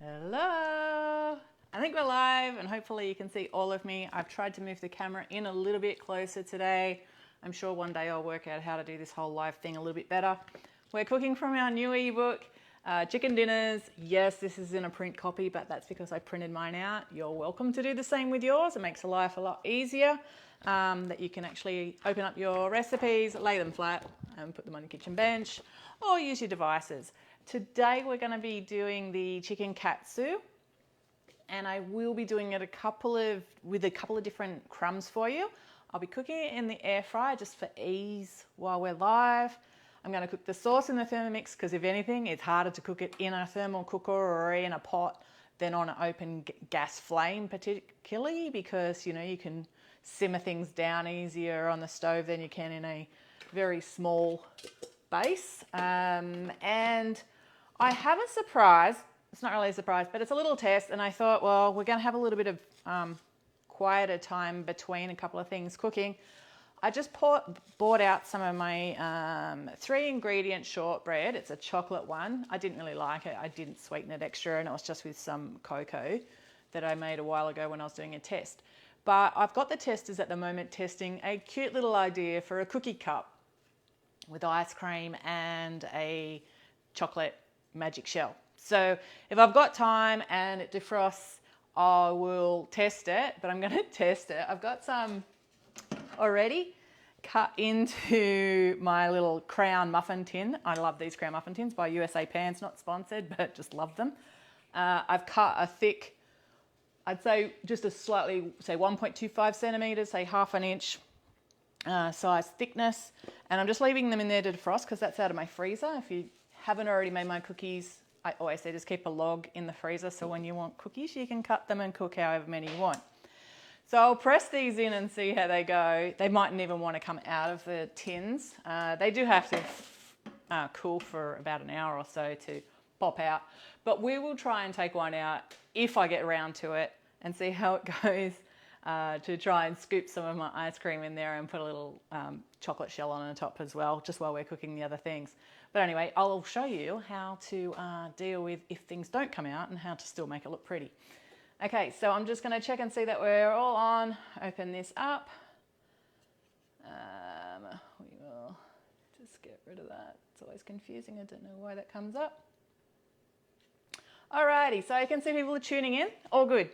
Hello! I think we're live and hopefully you can see all of me. I've tried to move the camera in a little bit closer today. I'm sure one day I'll work out how to do this whole live thing a little bit better. We're cooking from our new ebook, Chicken Dinners. Yes, this is in a print copy, but that's because I printed mine out. You're welcome to do the same with yours. It makes life a lot easier, that you can actually open up your recipes, lay them flat and put them on your kitchen bench or use your devices. Today we're going to be doing the chicken katsu, and I will be doing it with a couple of different crumbs for you. I'll be cooking it in the air fryer just for ease while we're live. I'm going to cook the sauce in the Thermomix because if anything, it's harder to cook it in a thermal cooker or in a pot than on an open gas flame, particularly because you can simmer things down easier on the stove than you can in a very small base. And I have a surprise. It's not really a surprise, but it's a little test. And I thought, well, we're going to have a little bit of quieter time between a couple of things cooking. I just bought out some of my 3-ingredient shortbread. It's a chocolate one. I didn't really like it. I didn't sweeten it extra, and it was just with some cocoa that I made a while ago when I was doing a test. But I've got the testers at the moment testing a cute little idea for a cookie cup with ice cream and a chocolate magic shell. So if I've got time and it defrosts, I will test it, but I'm going to test it. I've got some already cut into my little crown muffin tin. I love these crown muffin tins by USA Pans, not sponsored, but just love them. I've cut a thick, I'd say just a slightly, say 1.25 centimeters, say half an inch size thickness. And I'm just leaving them in there to defrost because that's out of my freezer. If you haven't already made my cookies, I always say just keep a log in the freezer so when you want cookies you can cut them and cook however many you want. So I'll press these in and see how they go. They mightn't even want to come out of the tins. They do have to cool for about an hour or so to pop out. But we will try and take one out if I get around to it and see how it goes, to try and scoop some of my ice cream in there and put a little chocolate shell on the top as well, just while we're cooking the other things. But anyway, I'll show you how to deal with if things don't come out and how to still make it look pretty. Okay, so I'm just going to check and see that we're all on. Open this up. We will just get rid of that. It's always confusing. I don't know why that comes up. Alrighty, so I can see people are tuning in. All good.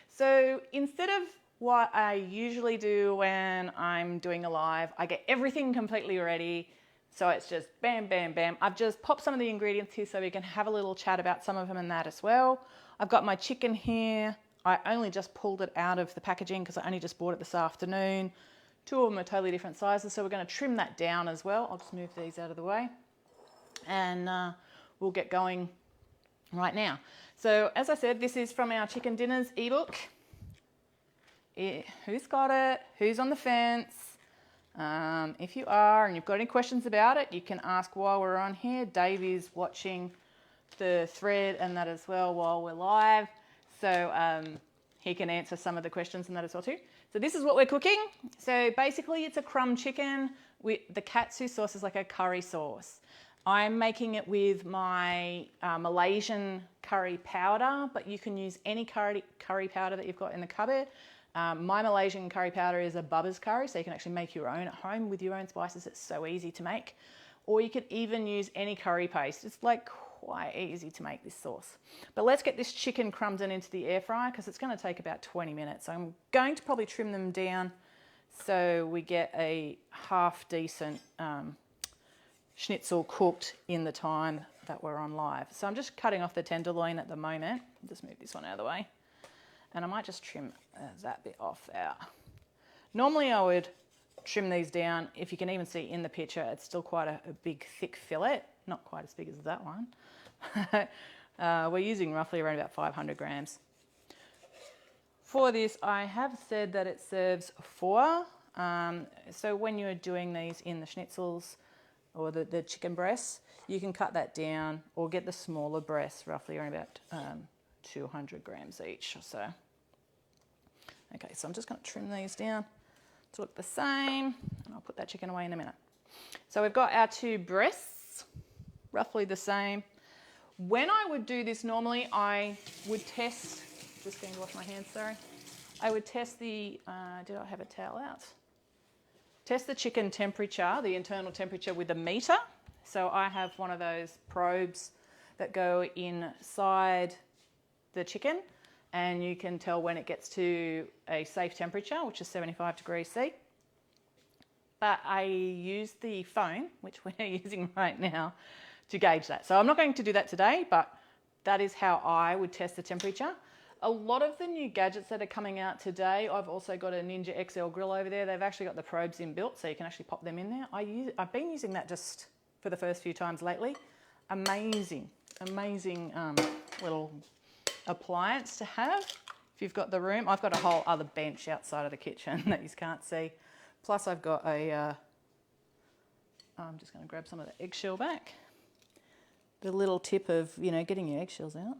So instead of what I usually do when I'm doing a live, I get everything completely ready. So it's just bam, bam, bam. I've just popped some of the ingredients here so we can have a little chat about some of them and that as well. I've got my chicken here. I only just pulled it out of the packaging because I only just bought it this afternoon. 2 of them are totally different sizes, so we're going to trim that down as well. I'll just move these out of the way. And we'll get going right now. So as I said, this is from our Chicken Dinners ebook. Who's got it? Who's on the fence? If you are and you've got any questions about it, you can ask while we're on here. Dave is watching the thread and that as well while we're live, so he can answer some of the questions and that as well too. So this is what we're cooking. So basically it's a crumb chicken. The katsu sauce is like a curry sauce. I'm making it with my Malaysian curry powder, but you can use any curry powder that you've got in the cupboard. My Malaysian curry powder is a Bubba's curry, so you can actually make your own at home with your own spices. It's so easy to make. Or you could even use any curry paste. It's like quite easy to make this sauce. But let's get this chicken crumbs into the air fryer because it's going to take about 20 minutes. So I'm going to probably trim them down so we get a half decent schnitzel cooked in the time that we're on live. So I'm just cutting off the tenderloin at the moment. I'll just move this one out of the way. And I might just trim that bit off there. Normally I would trim these down. If you can even see in the picture, it's still quite a big thick fillet. Not quite as big as that one. We're using roughly around about 500 grams. For this, I have said that it serves 4. So when you're doing these in the schnitzels or the chicken breasts, you can cut that down or get the smaller breasts, roughly around about 200 grams each or so. Okay, so I'm just going to trim these down to look the same, and I'll put that chicken away in a minute. So we've got our 2 breasts, roughly the same. When I would do this normally, I would test, just going to wash my hands, sorry. I would test the, did I have a towel out? Test the chicken temperature, the internal temperature with a meter. So I have one of those probes that go inside the chicken, and you can tell when it gets to a safe temperature, which is 75 degrees C. But I use the phone, which we're using right now, to gauge that. So I'm not going to do that today, but that is how I would test the temperature. A lot of the new gadgets that are coming out today, I've also got a Ninja XL grill over there. They've actually got the probes inbuilt, so you can actually pop them in there. I've been using that just for the first few times lately. Amazing little appliance to have if you've got the room. I've got a whole other bench outside of the kitchen that you can't see. Plus I've got a, I'm just going to grab some of the eggshell back. The little tip of, you know, getting your eggshells out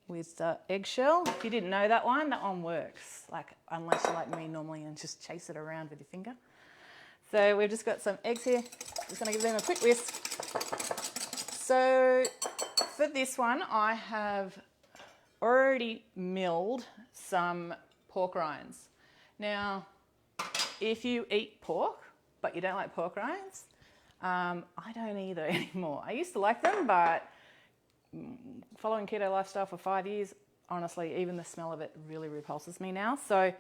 with eggshell. If you didn't know that one works. Like, unless you're like me normally and just chase it around with your finger. So we've just got some eggs here. Just going to give them a quick whisk. So for this one, I have already milled some pork rinds. Now, if you eat pork, but you don't like pork rinds, I don't either anymore. I used to like them, but following keto lifestyle for 5 years, honestly, even the smell of it really repulses me now. So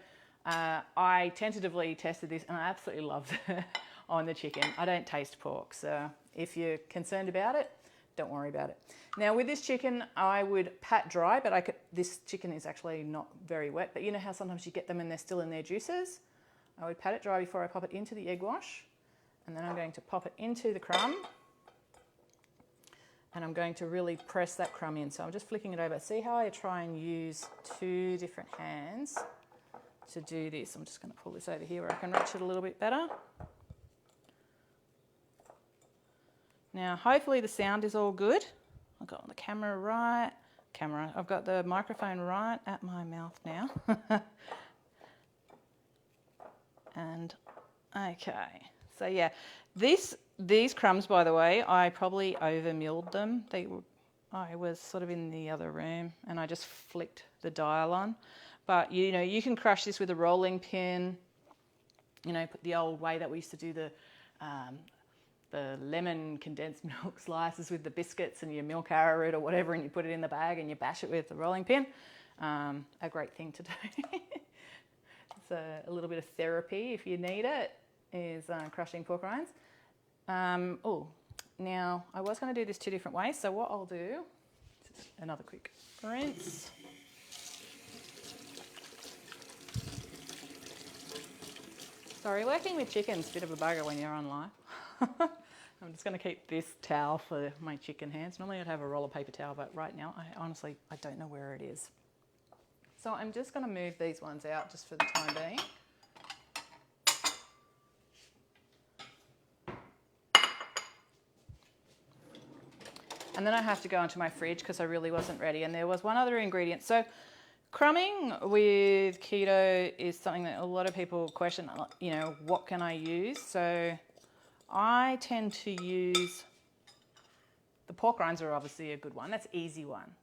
I tentatively tested this and I absolutely loved it on the chicken. I don't taste pork, so if you're concerned about it, don't worry about it. Now with this chicken, I would pat dry, but this chicken is actually not very wet, but you know how sometimes you get them and they're still in their juices? I would pat it dry before I pop it into the egg wash, and then I'm going to pop it into the crumb, and I'm going to really press that crumb in. So I'm just flicking it over. See how I try and use 2 different hands to do this? I'm just going to pull this over here where I can reach it a little bit better. Now, hopefully the sound is all good. I've got the camera right. I've got the microphone right at my mouth now. And okay, so yeah, these crumbs, by the way, I probably over milled them. I was sort of in the other room and I just flicked the dial on. But you know, you can crush this with a rolling pin. You know, put the old way that we used to do the lemon condensed milk slices with the biscuits and your milk arrowroot or whatever, and you put it in the bag and you bash it with the rolling pin. A great thing to do. It's a little bit of therapy if you need it, is crushing pork rinds. Now I was going to do this 2 different ways, so what I'll do, just another quick rinse. Sorry, working with chicken's a bit of a bugger when you're on live. I'm just going to keep this towel for my chicken hands. Normally I'd have a roll of paper towel, but right now I honestly don't know where it is. So I'm just going to move these ones out just for the time being. And then I have to go into my fridge because I really wasn't ready. And there was one other ingredient. So crumbing with keto is something that a lot of people question, you know, what can I use? So I tend to use, the pork rinds are obviously a good one. That's an easy one.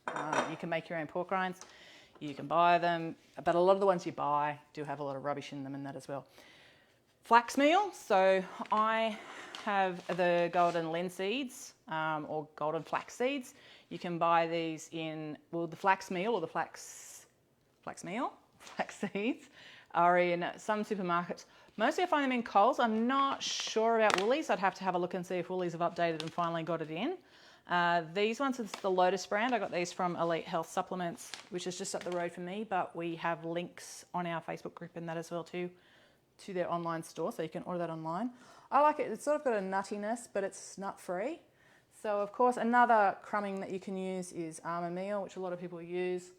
You can make your own pork rinds. You can buy them, but a lot of the ones you buy do have a lot of rubbish in them and that as well. Flax meal, so I have the golden linseeds or golden flax seeds. You can buy these in, well, the flax meal or the flax seeds are in some supermarkets. Mostly I find them in Coles. I'm not sure about Woolies. I'd have to have a look and see if Woolies have updated and finally got it in. These ones, it's the Lotus brand. I got these from Elite Health Supplements, which is just up the road from me, but we have links on our Facebook group and that as well too, to their online store, so you can order that online. I like it. It's sort of got a nuttiness, but it's nut-free. So, of course, another crumbing that you can use is Almond Meal, which a lot of people use.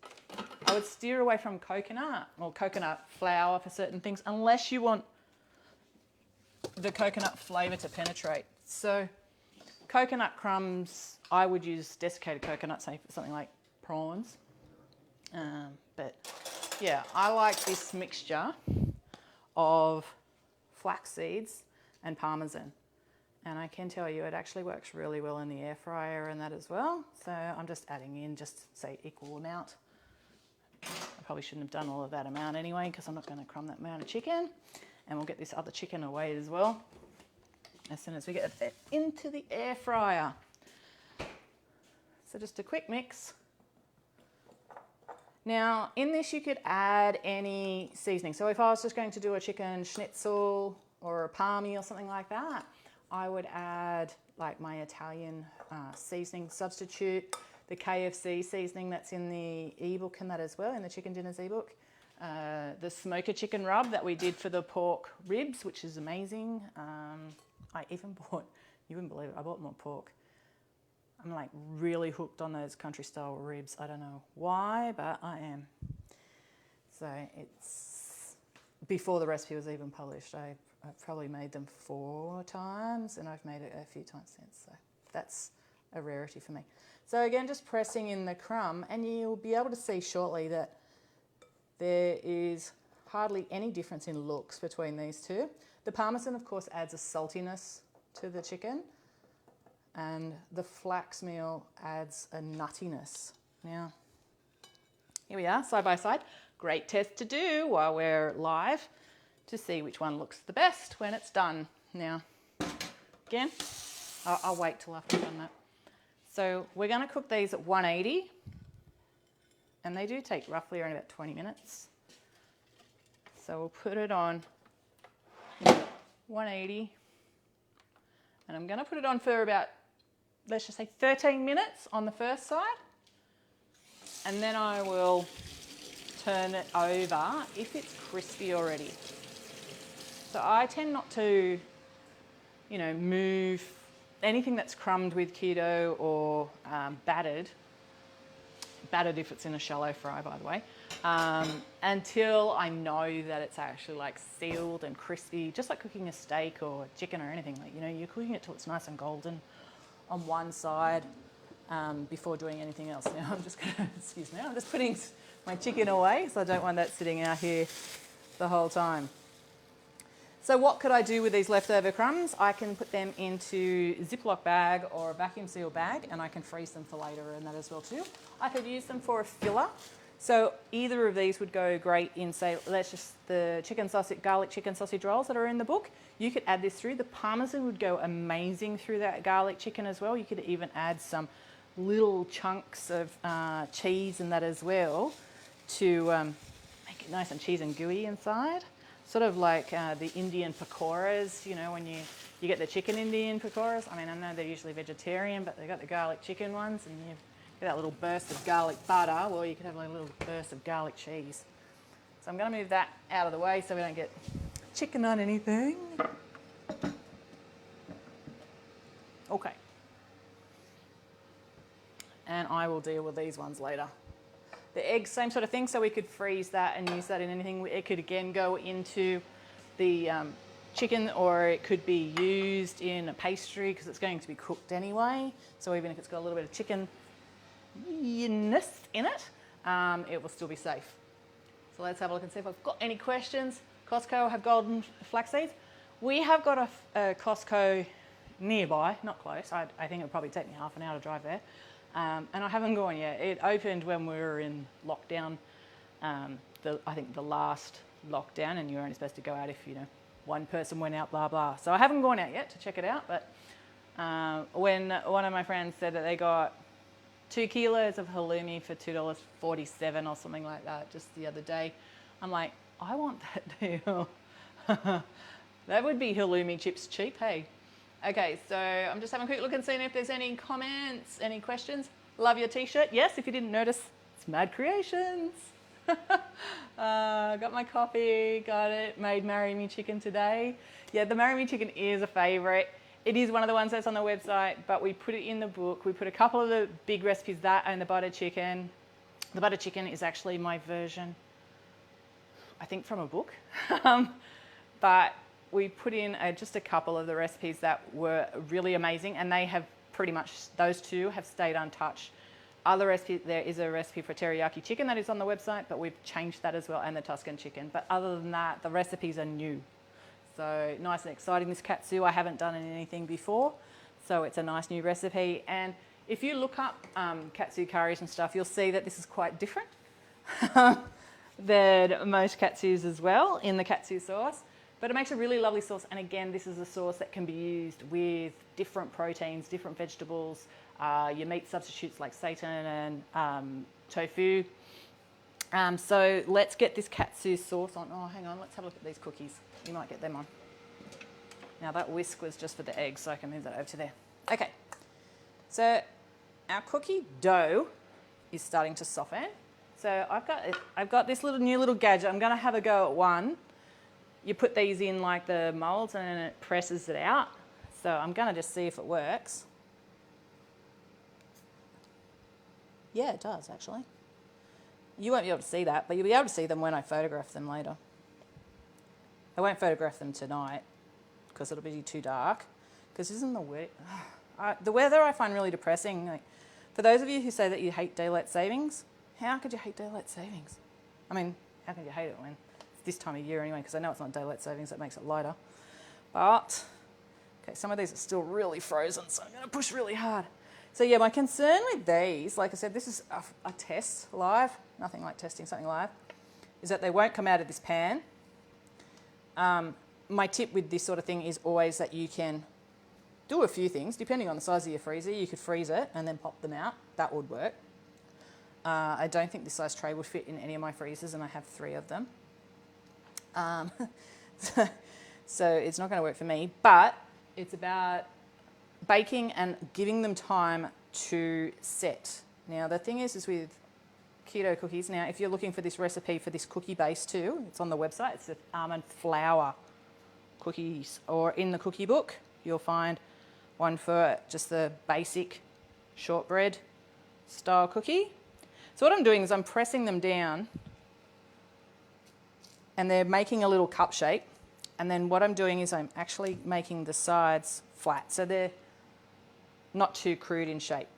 I would steer away from coconut or coconut flour for certain things, unless you want the coconut flavour to penetrate. So, coconut crumbs, I would use desiccated coconut, say for something like prawns. But, yeah, I like this mixture of flax seeds and parmesan. And I can tell you it actually works really well in the air fryer and that as well. So I'm just adding in just say equal amount. I probably shouldn't have done all of that amount anyway because I'm not going to crumb that amount of chicken. And we'll get this other chicken away as well as soon as we get it into the air fryer. So just a quick mix. Now in this you could add any seasoning. So if I was just going to do a chicken schnitzel or a palmy or something like that, I would add like my Italian seasoning substitute, the KFC seasoning that's in the ebook and that as well, in the Chicken Dinners ebook. The smoker chicken rub that we did for the pork ribs, which is amazing. I even bought, you wouldn't believe it, I bought more pork. I'm like really hooked on those country style ribs. I don't know why, but I am. So it's, before the recipe was even published, I've probably made them 4 times and I've made it a few times since. So that's a rarity for me. So again, just pressing in the crumb and you'll be able to see shortly that there is hardly any difference in looks between these two. The Parmesan, of course, adds a saltiness to the chicken and the flax meal adds a nuttiness. Now, here we are, side by side. Great test to do while we're live to see which one looks the best when it's done. Now, again, I'll wait till after I've done that. So we're going to cook these at 180, and they do take roughly around about 20 minutes. So we'll put it on 180, and I'm going to put it on for about, let's just say 13 minutes on the first side, and then I will turn it over if it's crispy already. So I tend not to, you know, move anything that's crumbed with keto or battered if it's in a shallow fry, by the way, until I know that it's actually like sealed and crispy, just like cooking a steak or chicken or anything. Like, you know, you're cooking it till it's nice and golden on one side before doing anything else. Now I'm just gonna, excuse me, I'm just putting my chicken away, so I don't want that sitting out here the whole time. So what could I do with these leftover crumbs? I can put them into a Ziploc bag or a vacuum seal bag, and I can freeze them for later and that as well too. I could use them for a filler. So either of these would go great in, say, let's just the chicken sausage, garlic chicken sausage rolls that are in the book. You could add this through. The Parmesan would go amazing through that garlic chicken as well. You could even add some little chunks of cheese in that as well to make it nice and cheese and gooey inside. Sort of like the Indian pakoras, you know, when you get the chicken Indian pakoras. I mean, I know they're usually vegetarian, but they've got the garlic chicken ones, and you get that little burst of garlic butter, or you could have like a little burst of garlic cheese. So I'm going to move that out of the way so we don't get chicken on anything. Okay. And I will deal with these ones later. The eggs, same sort of thing, so we could freeze that and use that in anything. It could again go into the chicken, or it could be used in a pastry because it's going to be cooked anyway. So even if it's got a little bit of chicken-ness in it, it will still be safe. So let's have a look and see if I've got any questions. Costco have golden flax seeds. We have got a Costco nearby, not close. I think it would probably take me half an hour to drive there. And I haven't gone yet. It opened when we were in lockdown, I think the last lockdown, and you're only supposed to go out if, you know, one person went out, blah, blah. So I haven't gone out yet to check it out, but when one of my friends said that they got 2 kilos of halloumi for $2.47 or something like that just the other day, I'm like, I want that deal. That would be halloumi chips cheap, hey? Okay, so I'm just having a quick look and seeing if there's any comments, any questions. Love your t-shirt. Yes, if you didn't notice, it's Mad Creations. Got my coffee, got it, made Marry Me Chicken today. Yeah, the Marry Me Chicken is a favourite. It is one of the ones that's on the website, but we put it in the book. We put a couple of the big recipes, that and the butter chicken. The butter chicken is actually my version, I think, from a book. But we put in just a couple of the recipes that were really amazing, and they have pretty much, those two have stayed untouched. Other recipes, there is a recipe for teriyaki chicken that is on the website, but we've changed that as well, and the Tuscan chicken. But other than that, the recipes are new. So nice and exciting, this katsu. I haven't done anything before, so it's a nice new recipe. And if you look up katsu curries and stuff, you'll see that this is quite different than most katsus as well in the katsu sauce. But it makes a really lovely sauce. And again, this is a sauce that can be used with different proteins, different vegetables, your meat substitutes like seitan and tofu. So let's get this katsu sauce on. Oh, hang on, let's have a look at these cookies. You might get them on. Now that whisk was just for the eggs, so I can move that over to there. Okay, so our cookie dough is starting to soften. So I've got this new little gadget. I'm going to have a go at one. You put these in like the molds and it presses it out. So I'm going to just see if it works. Yeah, it does actually. You won't be able to see that, but you'll be able to see them when I photograph them later. I won't photograph them tonight because it'll be too dark. Because isn't the weather I find really depressing. Like, for those of you who say that you hate daylight savings, how could you hate daylight savings? I mean, how could you hate it when it's this time of year anyway? Because I know it's not daylight savings that makes it lighter. But, okay, some of these are still really frozen, so I'm going to push really hard. So yeah, my concern with these, like I said, this is a test live, nothing like testing something live, is that they won't come out of this pan. My tip with this sort of thing is always that you can do a few things, depending on the size of your freezer. You could freeze it and then pop them out. That would work. I don't think this size tray would fit in any of my freezers, and I have 3 of them. So it's not going to work for me, but it's about baking and giving them time to set. Now, the thing is with keto cookies, now if you're looking for this recipe for this cookie base too, it's on the website. It's the almond flour cookies, or in the cookie book, you'll find one for just the basic shortbread style cookie. So what I'm doing is I'm pressing them down and they're making a little cup shape. And then what I'm doing is I'm actually making the sides flat, so they're not too crude in shape.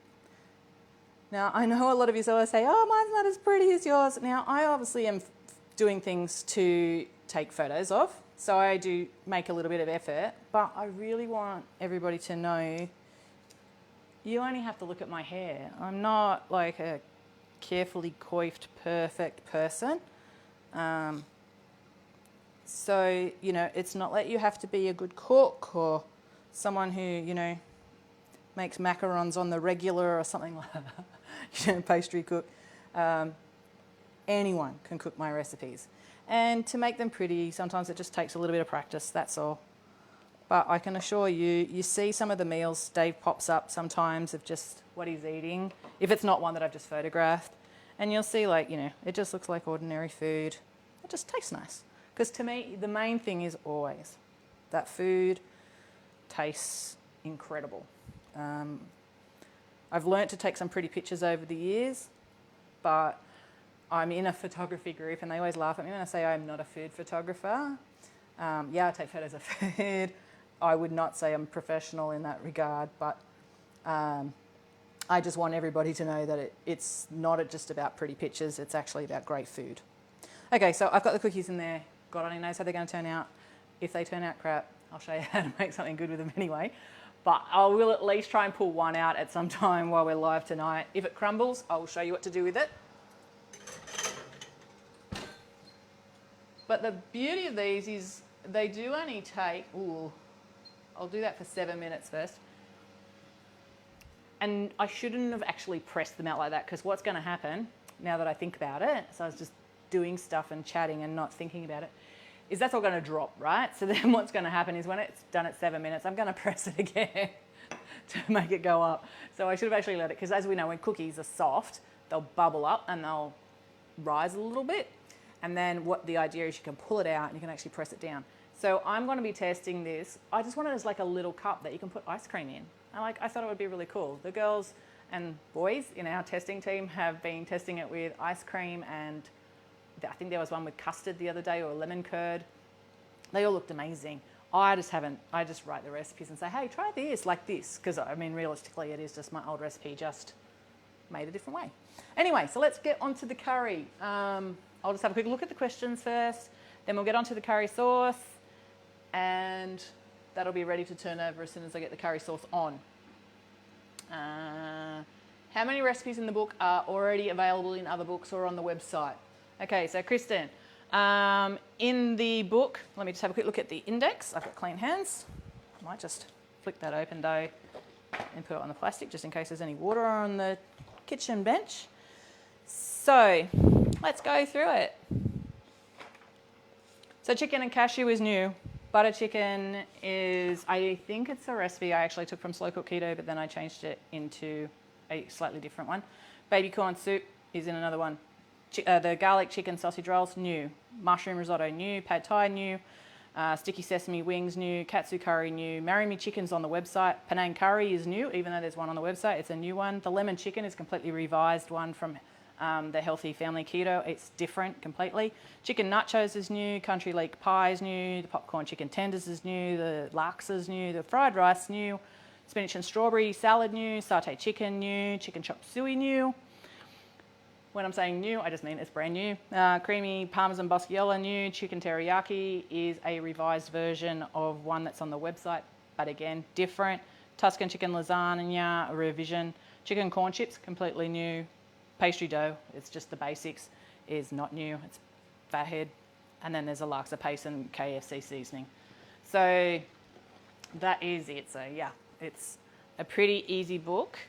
Now, I know a lot of you always say, oh, mine's not as pretty as yours. Now, I obviously am doing things to take photos of, so I do make a little bit of effort, but I really want everybody to know you only have to look at my hair. I'm not like a carefully coiffed, perfect person. So, you know, it's not like you have to be a good cook or someone who, you know, makes macarons on the regular or something like that, you know, pastry cook. Anyone can cook my recipes. And to make them pretty, sometimes it just takes a little bit of practice, that's all. But I can assure you, you see some of the meals Dave pops up sometimes of just what he's eating, if it's not one that I've just photographed. And you'll see, like, you know, it just looks like ordinary food. It just tastes nice. Because to me, the main thing is always that food tastes incredible. I've learnt to take some pretty pictures over the years, but I'm in a photography group and they always laugh at me when I say I'm not a food photographer. Yeah, I take photos of food. I would not say I'm professional in that regard, but I just want everybody to know that it's not just about pretty pictures, it's actually about great food. Okay, so I've got the cookies in there. God only knows how they're going to turn out. If they turn out crap, I'll show you how to make something good with them anyway. But I will at least try and pull one out at some time while we're live tonight. If it crumbles, I will show you what to do with it. But the beauty of these is they do only take, I'll do that for 7 minutes first. And I shouldn't have actually pressed them out like that, because what's going to happen, now that I think about it, so I was just doing stuff and chatting and not thinking about it, is that's all going to drop, right? So then what's going to happen is when it's done at 7 minutes, I'm going to press it again to make it go up. So I should have actually let it, because as we know, when cookies are soft, they'll bubble up and they'll rise a little bit. And then what the idea is you can pull it out and you can actually press it down. So I'm going to be testing this. I just want it as like a little cup that you can put ice cream in. I thought it would be really cool. The girls and boys in our testing team have been testing it with ice cream, and I think there was one with custard the other day, or lemon curd. They all looked amazing. I just write the recipes and say, hey, try this, like this. Because I mean, realistically, it is just my old recipe, just made a different way. Anyway, so let's get onto the curry. I'll just have a quick look at the questions first, then we'll get onto the curry sauce. and that'll be ready to turn over as soon as I get the curry sauce on. How many recipes in the book are already available in other books or on the website? Okay, so Kristen, in the book, let me just have a quick look at the index. I've got clean hands. I might just flick that open though and put it on the plastic just in case there's any water on the kitchen bench. So let's go through it. So chicken and cashew is new. Butter chicken is, I think it's a recipe I actually took from Slow Cook Keto, but then I changed it into a slightly different one. Baby corn soup is in another one. The garlic chicken sausage rolls, new. Mushroom risotto, new. Pad thai, new. Sticky sesame wings, new. Katsu curry, new. Marry Me chicken's on the website. Penang curry is new, even though there's one on the website. It's a new one. The lemon chicken is a completely revised one from the Healthy Family Keto. It's different completely. Chicken nachos is new. Country leek pie is new. The popcorn chicken tenders is new. The laksa is new. The fried rice new. Spinach and strawberry salad new. Satay chicken new. Chicken chop suey new. When I'm saying new, I just mean it's brand new. Creamy Parmesan Boschiella new. Chicken teriyaki is a revised version of one that's on the website, but again, different. Tuscan chicken lasagna, a revision. Chicken corn chips, completely new. Pastry dough, it's just the basics, is not new. It's fathead. And then there's a laksa paste and KFC seasoning. So that is it. So yeah, it's a pretty easy book.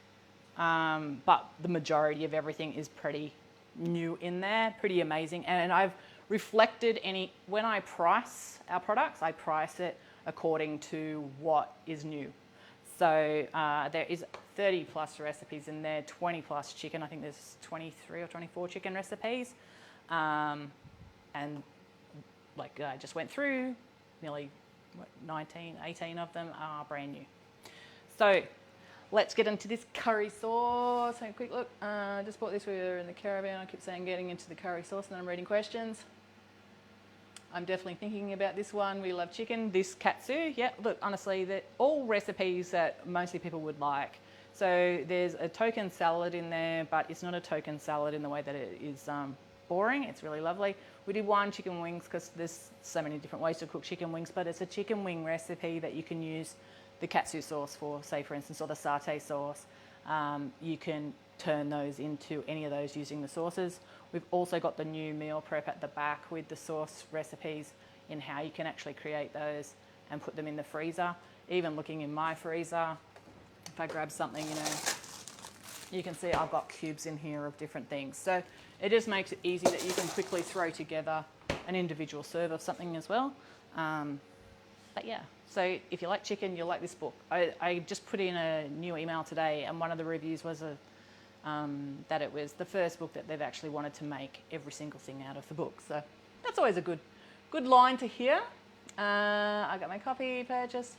But the majority of everything is pretty new in there, pretty amazing. And I've reflected when I price our products, I price it according to what is new. So there is 30 plus recipes in there, 20 plus chicken. I think there's 23 or 24 chicken recipes. And like I just went through, nearly 18 of them are brand new. So let's get into this curry sauce. Have a quick look. I just bought this. We were in the Caribbean. I keep saying getting into the curry sauce, and then I'm reading questions. I'm definitely thinking about this one. We love chicken. This katsu, yeah, look, honestly, they're all recipes that mostly people would like. So there's a token salad in there, but it's not a token salad in the way that it is boring. It's really lovely. We did one chicken wings because there's so many different ways to cook chicken wings, but it's a chicken wing recipe that you can use the katsu sauce for, say for instance, or the satay sauce. You can turn those into any of those using the sauces. We've also got the new meal prep at the back with the sauce recipes in how you can actually create those and put them in the freezer. Even looking in my freezer, if I grab something, you can see I've got cubes in here of different things. So it just makes it easy that you can quickly throw together an individual serve of something as well. But yeah, so if you like chicken, you'll like this book. I just put in a new email today, and one of the reviews was that it was the first book that they've actually wanted to make every single thing out of the book. So that's always a good line to hear. I got my copy purchase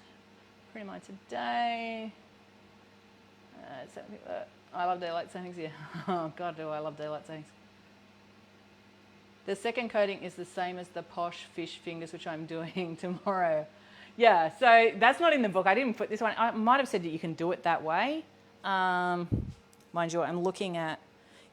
pretty much today. I love daylight savings, yeah. Oh God, do I love daylight savings. The second coating is the same as the posh fish fingers, which I'm doing tomorrow. Yeah, so that's not in the book. I didn't put this one. I might have said that you can do it that way. Mind you, I'm looking at,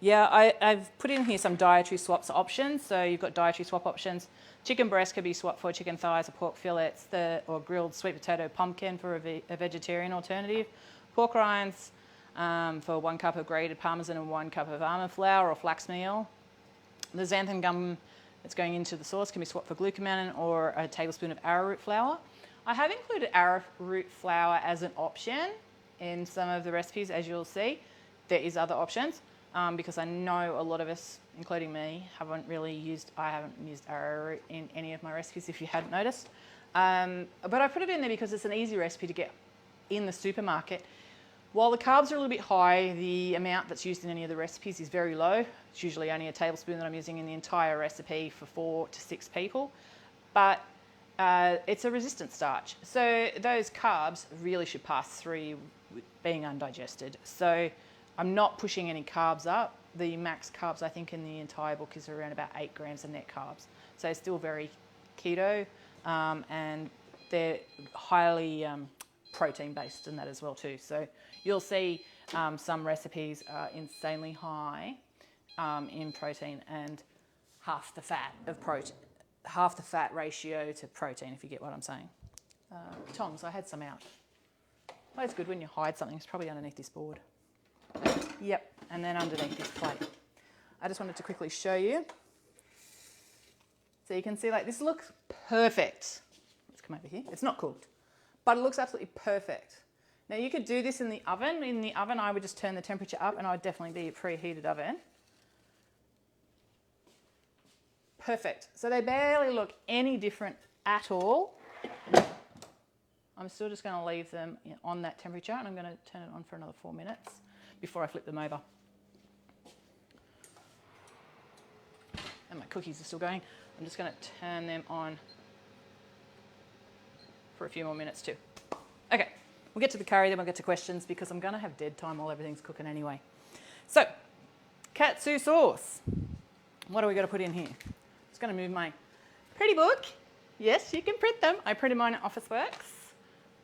I've put in here some dietary swaps options. So you've got dietary swap options. Chicken breast could be swapped for chicken thighs or pork fillets, or grilled sweet potato pumpkin for a vegetarian alternative. Pork rinds for 1 cup of grated parmesan and 1 cup of almond flour or flax meal. The xanthan gum that's going into the sauce can be swapped for glucomannan or a tablespoon of arrowroot flour. I have included arrowroot flour as an option in some of the recipes, as you'll see. There is other options because I know a lot of us, including me, I haven't used arrowroot in any of my recipes, if you hadn't noticed. But I put it in there because it's an easy recipe to get in the supermarket. While the carbs are a little bit high, the amount that's used in any of the recipes is very low. It's usually only a tablespoon that I'm using in the entire recipe for 4 to 6 people. But it's a resistant starch. So those carbs really should pass through being undigested. So I'm not pushing any carbs up. The max carbs I think in the entire book is around about 8 grams of net carbs. So it's still very keto, and they're highly protein based in that as well too. So you'll see some recipes are insanely high in protein and half the fat ratio to protein, if you get what I'm saying. tongs. I had some out. Well, it's good when you hide something. It's probably underneath this board. Yep, and then underneath this plate. I just wanted to quickly show you. So you can see like this looks perfect. Let's come over here. It's not cooked, but it looks absolutely perfect. Now you could do this in the oven. In the oven, I would just turn the temperature up, and I would definitely be a preheated oven. Perfect. So they barely look any different at all. I'm still just going to leave them on that temperature, and I'm going to turn it on for another 4 minutes before I flip them over. And my cookies are still going. I'm just going to turn them on for a few more minutes too. Okay, we'll get to the curry, then we'll get to questions because I'm going to have dead time while everything's cooking anyway. So, Katsu sauce. What do we got to put in here? Just going to move my pretty book. Yes, you can print them. I printed mine at Officeworks.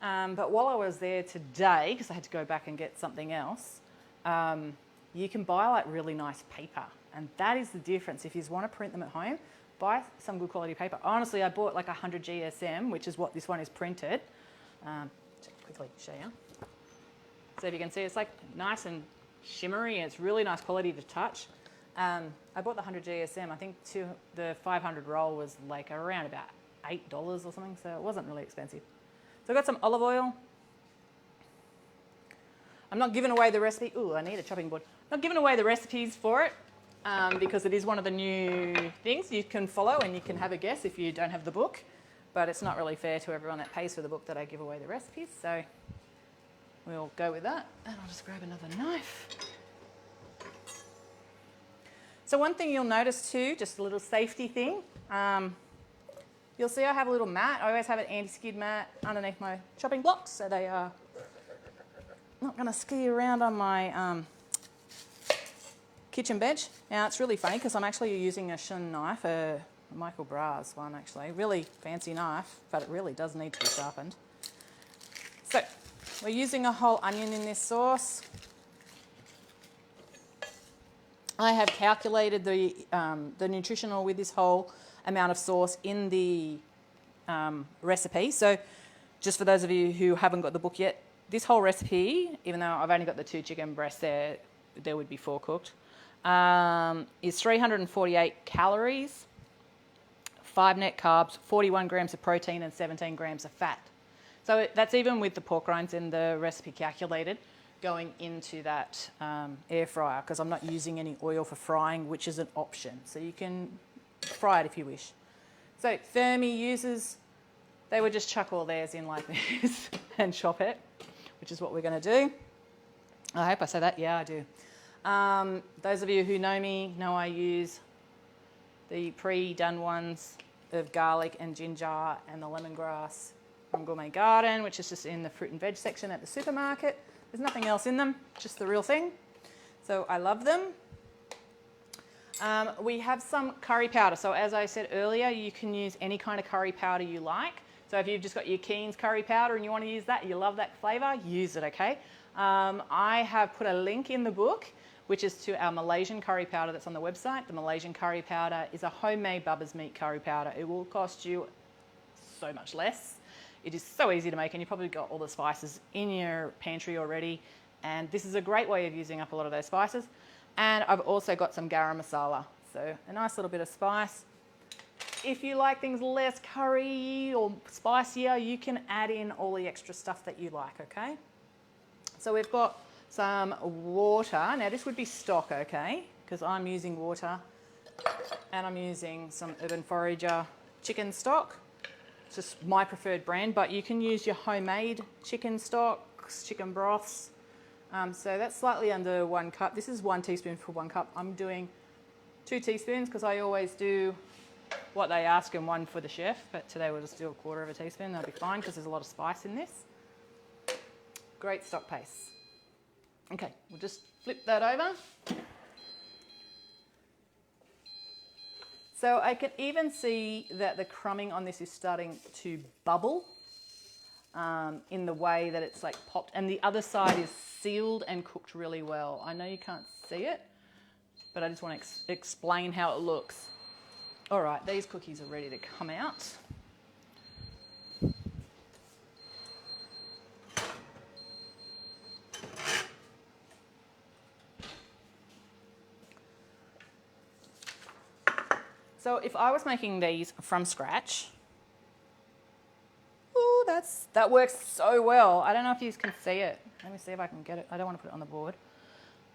But while I was there today, because I had to go back and get something else, you can buy like really nice paper. And that is the difference. If you want to print them at home, buy some good quality paper. Honestly, I bought like 100 GSM, which is what this one is printed. Just quickly show you. So if you can see, it's like nice and shimmery, and it's really nice quality to touch. I bought the 100 GSM. I think the 500 roll was like around about $8 or something, so it wasn't really expensive. So I've got some olive oil. I'm not giving away the recipe. Ooh, I need a chopping board. I'm not giving away the recipes for it because it is one of the new things you can follow, and you can have a guess if you don't have the book. But it's not really fair to everyone that pays for the book that I give away the recipes. So we'll go with that. And I'll just grab another knife. So one thing you'll notice too, just a little safety thing. You'll see I have a little mat. I always have an anti-skid mat underneath my chopping blocks, so they are not going to ski around on my kitchen bench. Now it's really funny because I'm actually using a Shin knife, a Michael Bra's one actually, really fancy knife, but it really does need to be sharpened. So we're using a whole onion in this sauce. I have calculated the nutritional with this whole amount of sauce in the recipe. So just for those of you who haven't got the book yet, this whole recipe, even though I've only got the 2 chicken breasts there would be 4 cooked, is 348 calories, 5 net carbs, 41 grams of protein and 17 grams of fat. So that's even with the pork rinds in the recipe calculated going into that air fryer, because I'm not using any oil for frying, which is an option. So you can fry it if you wish. So Fermi users, they would just chuck all theirs in like this and chop it, which is what we're going to do. I hope I say that. Yeah, I do. Those of you who know me know I use the pre-done ones of garlic and ginger and the lemongrass from Gourmet Garden, which is just in the fruit and veg section at the supermarket. There's nothing else in them, just the real thing. So I love them. We have some curry powder. So as I said earlier, you can use any kind of curry powder you like. So if you've just got your Keen's curry powder and you want to use that, you love that flavour, use it, okay? I have put a link in the book, which is to our Malaysian curry powder that's on the website. The Malaysian curry powder is a homemade Bubba's meat curry powder. It will cost you so much less. It is so easy to make, and you've probably got all the spices in your pantry already. And this is a great way of using up a lot of those spices. And I've also got some garam masala, so a nice little bit of spice. If you like things less curry or spicier, you can add in all the extra stuff that you like, okay? So we've got some water. Now this would be stock, okay? Because I'm using water, and I'm using some Urban Forager chicken stock. It's just my preferred brand, but you can use your homemade chicken stocks, chicken broths. So that's slightly under 1 cup. This is 1 teaspoon for 1 cup. I'm doing 2 teaspoons because I always do what they ask and 1 for the chef, but today we'll just do 1/4 teaspoon. That'll be fine because there's a lot of spice in this. Great stock paste. Okay, we'll just flip that over. So I can even see that the crumbing on this is starting to bubble in the way that it's like popped, and the other side is sealed and cooked really well. I know you can't see it, but I just want to explain how it looks. All right, these cookies are ready to come out. So if I was making these from scratch, ooh, that works so well. I don't know if you can see it. Let me see if I can get it. I don't want to put it on the board.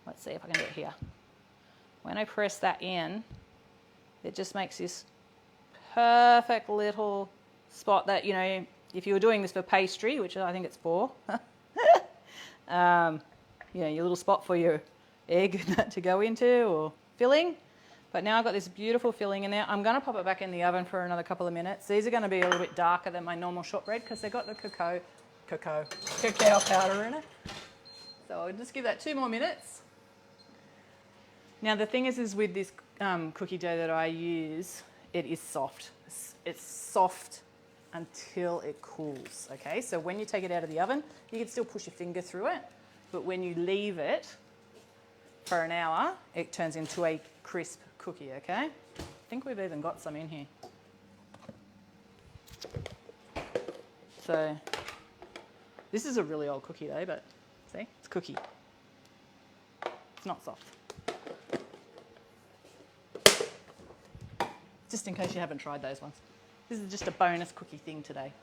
Let's see if I can get it here. When I press that in, it just makes this perfect little spot that, you know, if you were doing this for pastry, which I think it's for, you know, your little spot for your egg to go into or filling. But now I've got this beautiful filling in there. I'm going to pop it back in the oven for another couple of minutes. These are going to be a little bit darker than my normal shortbread because they've got the cacao powder in it. So I'll just give that 2 more minutes. Now the thing is with this cookie dough that I use, it is soft. It's soft until it cools, okay? So when you take it out of the oven, you can still push your finger through it, but when you leave it for an hour, it turns into a crisp cookie, okay? I think we've even got some in here. So this is a really old cookie though, but see, it's cookie. It's not soft. Just in case you haven't tried those ones. This is just a bonus cookie thing today.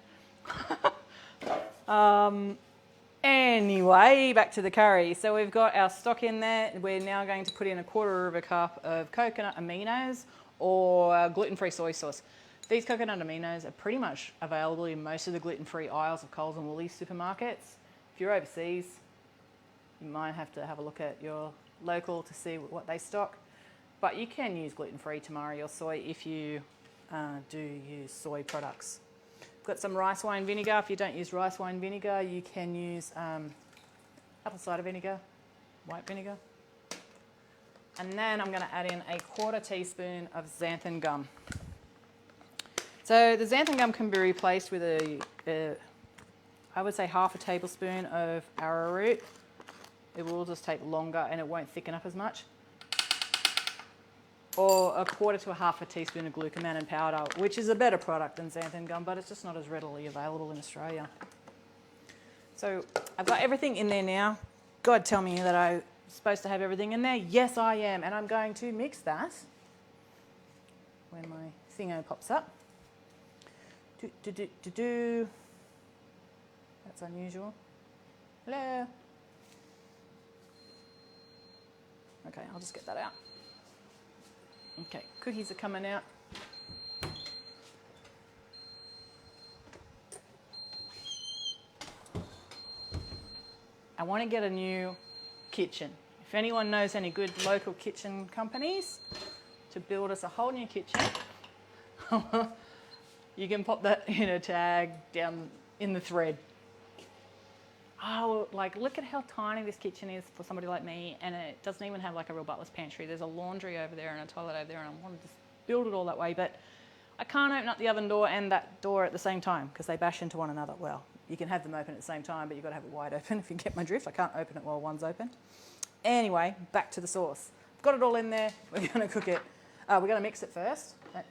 Anyway, back to the curry. So we've got our stock in there. We're now going to put in 1/4 cup of coconut aminos or gluten-free soy sauce. These coconut aminos are pretty much available in most of the gluten-free aisles of Coles and Woolies supermarkets. If you're overseas, you might have to have a look at your local to see what they stock. But you can use gluten-free tamari or soy if you do use soy products. I've got some rice wine vinegar. If you don't use rice wine vinegar, you can use apple cider vinegar, white vinegar. And then I'm going to add in 1/4 teaspoon of xanthan gum. So the xanthan gum can be replaced with I would say 1/2 tablespoon of arrowroot. It will just take longer and it won't thicken up as much. Or 1/4 to 1/2 teaspoon of glucomannan powder, which is a better product than xanthan gum, but it's just not as readily available in Australia. So I've got everything in there now. God, tell me that I'm supposed to have everything in there. Yes, I am, and I'm going to mix that when my thingo pops up. That's unusual. Hello. Okay, I'll just get that out. Okay, cookies are coming out. I want to get a new kitchen. If anyone knows any good local kitchen companies to build us a whole new kitchen, you can pop that in a tag down in the thread. Oh, like look at how tiny this kitchen is for somebody like me, and it doesn't even have like a real butler's pantry. There's a laundry over there and a toilet over there, and I want to just build it all that way, but I can't open up the oven door and that door at the same time because they bash into one another. Well, you can have them open at the same time, but you've got to have it wide open if you get my drift. I can't open it while one's open. Anyway, back to the sauce. I've got it all in there. We're going to cook it. We're going to mix it first. No.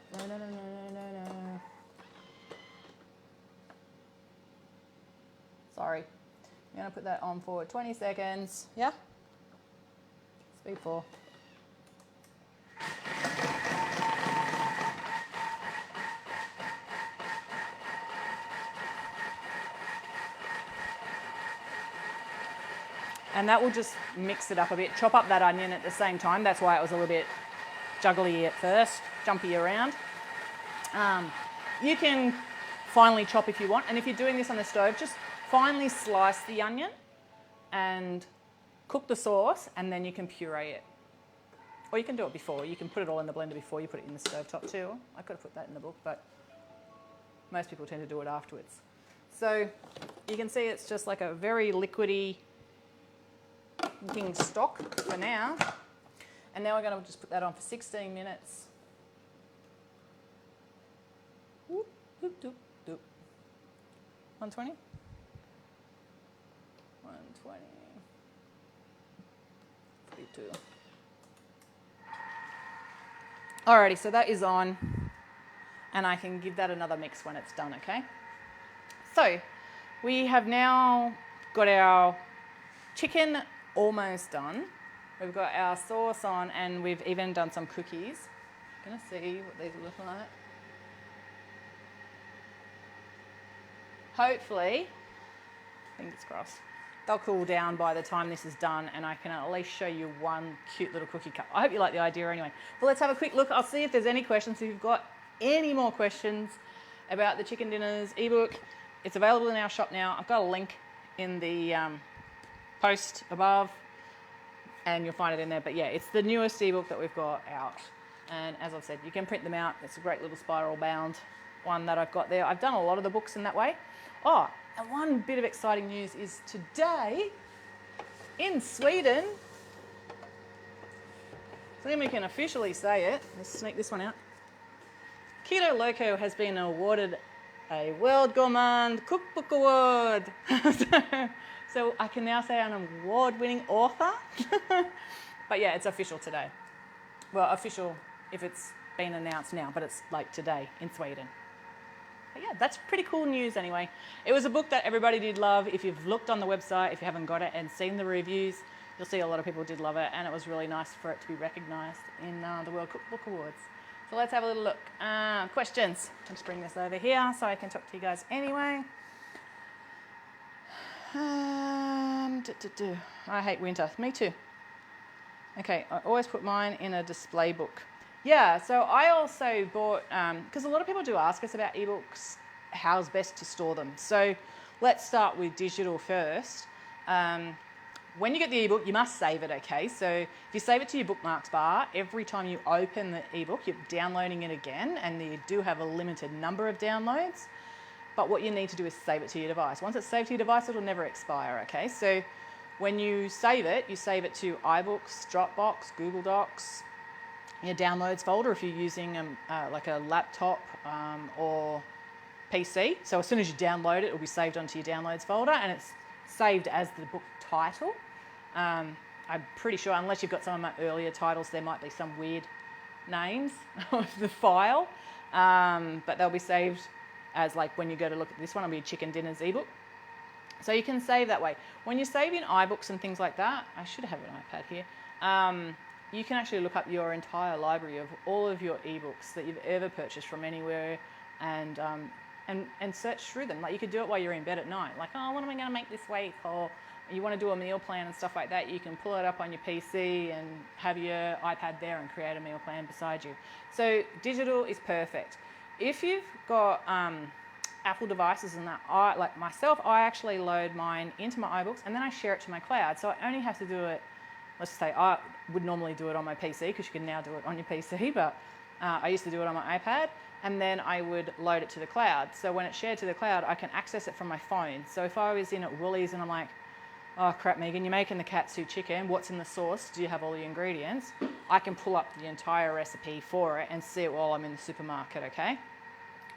Sorry. I'm going to put that on for 20 seconds. Yeah? Speed 4. And that will just mix it up a bit. Chop up that onion at the same time. That's why it was a little bit juggly at first, jumpy around. You can finely chop if you want. And if you're doing this on the stove, just finely slice the onion and cook the sauce, and then you can puree it. Or you can do it before. You can put it all in the blender before you put it in the stovetop too. I could have put that in the book, but most people tend to do it afterwards. So you can see it's just like a very liquidy looking stock for now. And now we're going to just put that on for 16 minutes. 120? 120. 42. Alrighty, so that is on, and I can give that another mix when it's done, okay? So we have now got our chicken almost done. We've got our sauce on, and we've even done some cookies. Gonna see what these look like. Hopefully, fingers crossed, they'll cool down by the time this is done and I can at least show you one cute little cookie cup. I hope you like the idea anyway. But let's have a quick look. I'll see if there's any questions. If you've got any more questions about the Chicken Dinners ebook, it's available in our shop now. I've got a link in the post above and you'll find it in there. But yeah, it's the newest ebook that we've got out. And as I've said, you can print them out. It's a great little spiral bound one that I've got there. I've done a lot of the books in that way. Oh, and one bit of exciting news is today in Sweden, so then we can officially say it. Let's sneak this one out. Keto Loco has been awarded a World Gourmand Cookbook Award. So I can now say I'm an award-winning author. But yeah, it's official today. Well, official if it's been announced now, but it's like today in Sweden. But yeah, that's pretty cool news anyway. It was a book that everybody did love. If you've looked on the website, if you haven't got it and seen the reviews, you'll see a lot of people did love it, and it was really nice for it to be recognised in the World Cookbook Awards. So let's have a little look. Questions. I'll just bring this over here so I can talk to you guys anyway. I hate winter. Me too. Okay, I always put mine in a display book. Yeah, so I also bought, because a lot of people do ask us about ebooks, how's best to store them. So let's start with digital first. When you get the ebook, you must save it, okay? So if you save it to your bookmarks bar, every time you open the ebook, you're downloading it again, and you do have a limited number of downloads. But what you need to do is save it to your device. Once it's saved to your device, it'll never expire, okay? So when you save it to iBooks, Dropbox, Google Docs, your downloads folder if you're using like a laptop or PC. So as soon as you download it, it'll be saved onto your downloads folder, and it's saved as the book title. I'm pretty sure, unless you've got some of my earlier titles, there might be some weird names of the file, but they'll be saved as, like, when you go to look at this one, it'll be Chicken Dinners ebook. So you can save that way. When you save in iBooks and things like that, I should have an iPad here. You can actually look up your entire library of all of your ebooks that you've ever purchased from anywhere, and search through them. Like, you could do it while you're in bed at night. Like, oh, what am I going to make this week? Or you want to do a meal plan and stuff like that. You can pull it up on your PC and have your iPad there and create a meal plan beside you. So digital is perfect. If you've got Apple devices and that, like myself, I actually load mine into my iBooks and then I share it to my cloud. So I only have to do it. Let's say I would normally do it on my PC, because you can now do it on your PC, but I used to do it on my iPad, and then I would load it to the cloud. So when it's shared to the cloud, I can access it from my phone. So if I was in at Woolies and I'm like, oh crap, Megan, you're making the Katsu chicken, what's in the sauce? Do you have all the ingredients? I can pull up the entire recipe for it and see it while I'm in the supermarket, okay?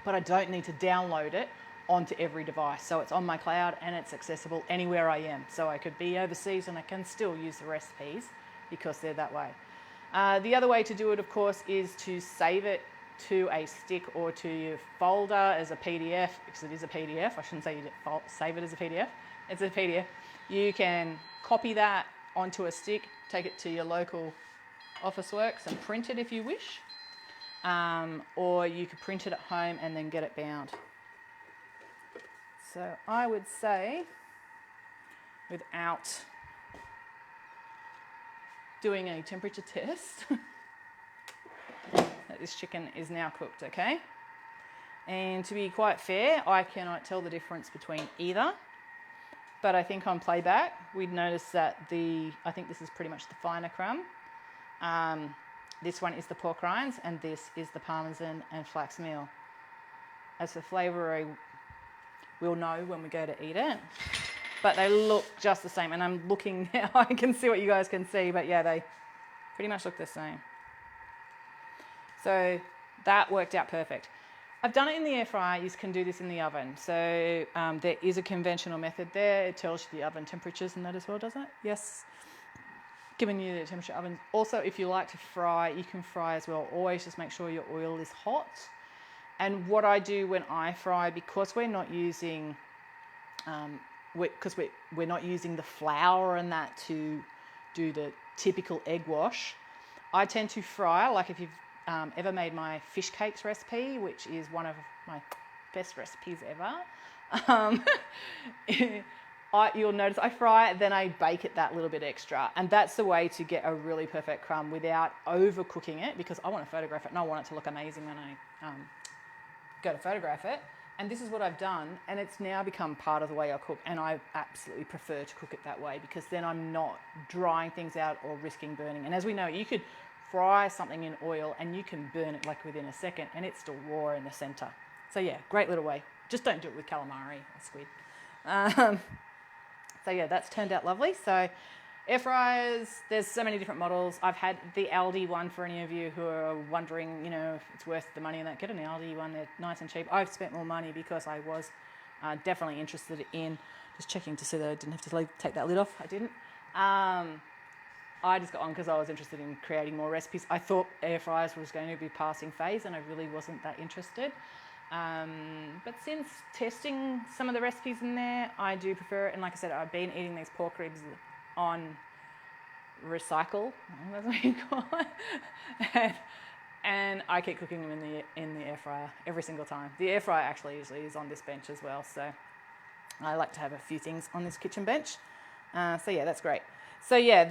But I don't need to download it onto every device. So it's on my cloud and it's accessible anywhere I am. So I could be overseas and I can still use the recipes because they're that way. The other way to do it, of course, is to save it to a stick or to your folder as a PDF, because it is a PDF. I shouldn't say you save it as a PDF. It's a PDF. You can copy that onto a stick, take it to your local Officeworks and print it if you wish. Or you could print it at home and then get it bound. So I would say, without doing a temperature test, that this chicken is now cooked, okay? And to be quite fair, I cannot tell the difference between either. But I think on playback, we'd notice that I think this is pretty much the finer crumb. This one is the pork rinds, and this is the parmesan and flax meal. As for flavour, we'll know when we go to eat it. But they look just the same, and I'm looking now. I can see what you guys can see, but yeah, they pretty much look the same. So that worked out perfect. I've done it in the air fryer. You can do this in the oven. So there is a conventional method there. It tells you the oven temperatures and that as well, does it? Yes. Giving you the temperature oven. Also, if you like to fry, you can fry as well. Always just make sure your oil is hot. And what I do when I fry, because we're not using, we're not using the flour and that to do the typical egg wash, I tend to fry, like if you've ever made my fish cakes recipe, which is one of my best recipes ever, you'll notice I fry it, then I bake it that little bit extra. And that's the way to get a really perfect crumb without overcooking it, because I want to photograph it and I want it to look amazing when I go to photograph it. And this is what I've done, and it's now become part of the way I cook, and I absolutely prefer to cook it that way, because then I'm not drying things out or risking burning. And as we know, you could fry something in oil and you can burn it like within a second and it's still raw in the center. So yeah, great little way. Just don't do it with calamari or squid. So yeah, that's turned out lovely. So air fryers, there's so many different models. I've had the Aldi one for any of you who are wondering, you know, if it's worth the money in that. Get an Aldi one, they're nice and cheap. I've spent more money because I was definitely interested in, just checking to see that I didn't have to take that lid off. I didn't. I just got on because I was interested in creating more recipes. I thought air fryers was going to be a passing phase and I really wasn't that interested. But since testing some of the recipes in there, I do prefer it. And like I said, I've been eating these pork ribs on recycle, that's what you call it. And I keep cooking them in the air fryer every single time. The air fryer actually usually is on this bench as well, so I like to have a few things on this kitchen bench. So yeah, that's great. So yeah,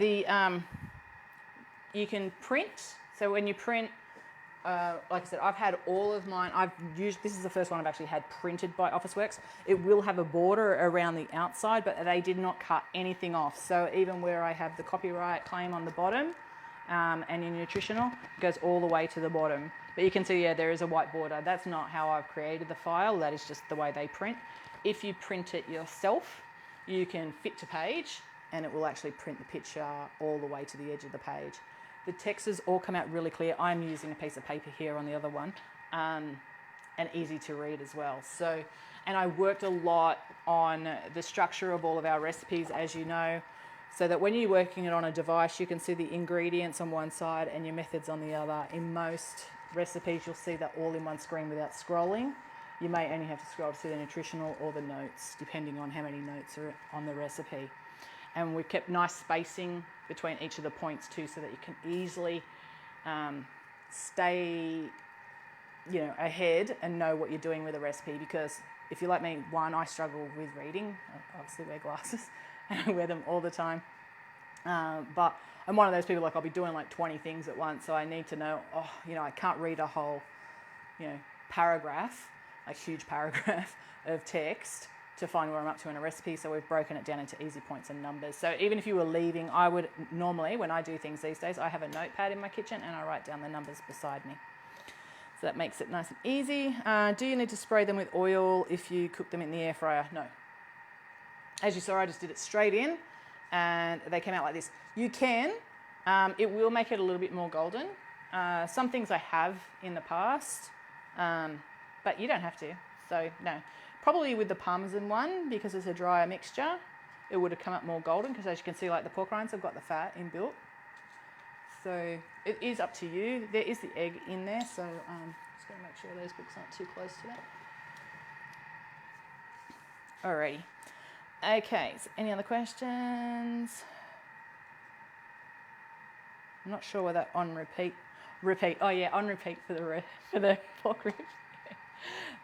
you can print. So when you print, like I said, I've had all of mine. This is the first one I've actually had printed by Officeworks. It will have a border around the outside, but they did not cut anything off. So even where I have the copyright claim on the bottom, and in nutritional, it goes all the way to the bottom. But you can see, yeah, there is a white border. That's not how I've created the file. That is just the way they print. If you print it yourself, you can fit to page, and it will actually print the picture all the way to the edge of the page. The textures all come out really clear. I'm using a piece of paper here on the other one, and easy to read as well. So, and I worked a lot on the structure of all of our recipes, as you know, so that when you're working it on a device, you can see the ingredients on one side and your methods on the other. In most recipes, you'll see that all in one screen without scrolling. You may only have to scroll to see the nutritional or the notes, depending on how many notes are on the recipe. And we've kept nice spacing between each of the points too, so that you can easily stay, ahead and know what you're doing with a recipe. Because if you're like me, I struggle with reading. I obviously wear glasses and I wear them all the time. But I'm one of those people, like I'll be doing like 20 things at once, so I need to know, I can't read a whole, paragraph, a huge paragraph of text to find where I'm up to in a recipe. So we've broken it down into easy points and numbers. So even if you were leaving, I would normally, when I do things these days, I have a notepad in my kitchen and I write down the numbers beside me. So that makes it nice and easy. Do you need to spray them with oil if you cook them in the air fryer? No. As you saw, I just did it straight in and they came out like this. You can, it will make it a little bit more golden. Some things I have in the past, but you don't have to. So no. Probably with the Parmesan one, because it's a drier mixture, it would have come up more golden, because as you can see, like the pork rinds have got the fat inbuilt. So it is up to you. There is the egg in there, so just going to make sure those books aren't too close to that. Alrighty. Okay, so any other questions? I'm not sure whether on repeat. Oh yeah, on repeat for the pork ribs.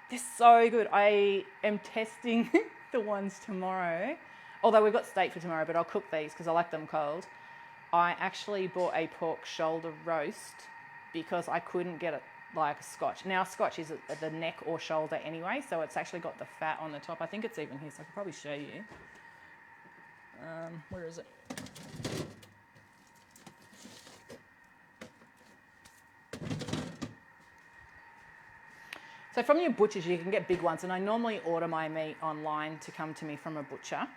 They're so good. I am testing the ones tomorrow. Although we've got steak for tomorrow, but I'll cook these because I like them cold. I actually bought a pork shoulder roast because I couldn't get it like a Scotch. Now, Scotch is at the neck or shoulder anyway, so it's actually got the fat on the top. I think it's even here, so I can probably show you. Where is it? So from your butchers, you can get big ones, and I normally order my meat online to come to me from a butcher,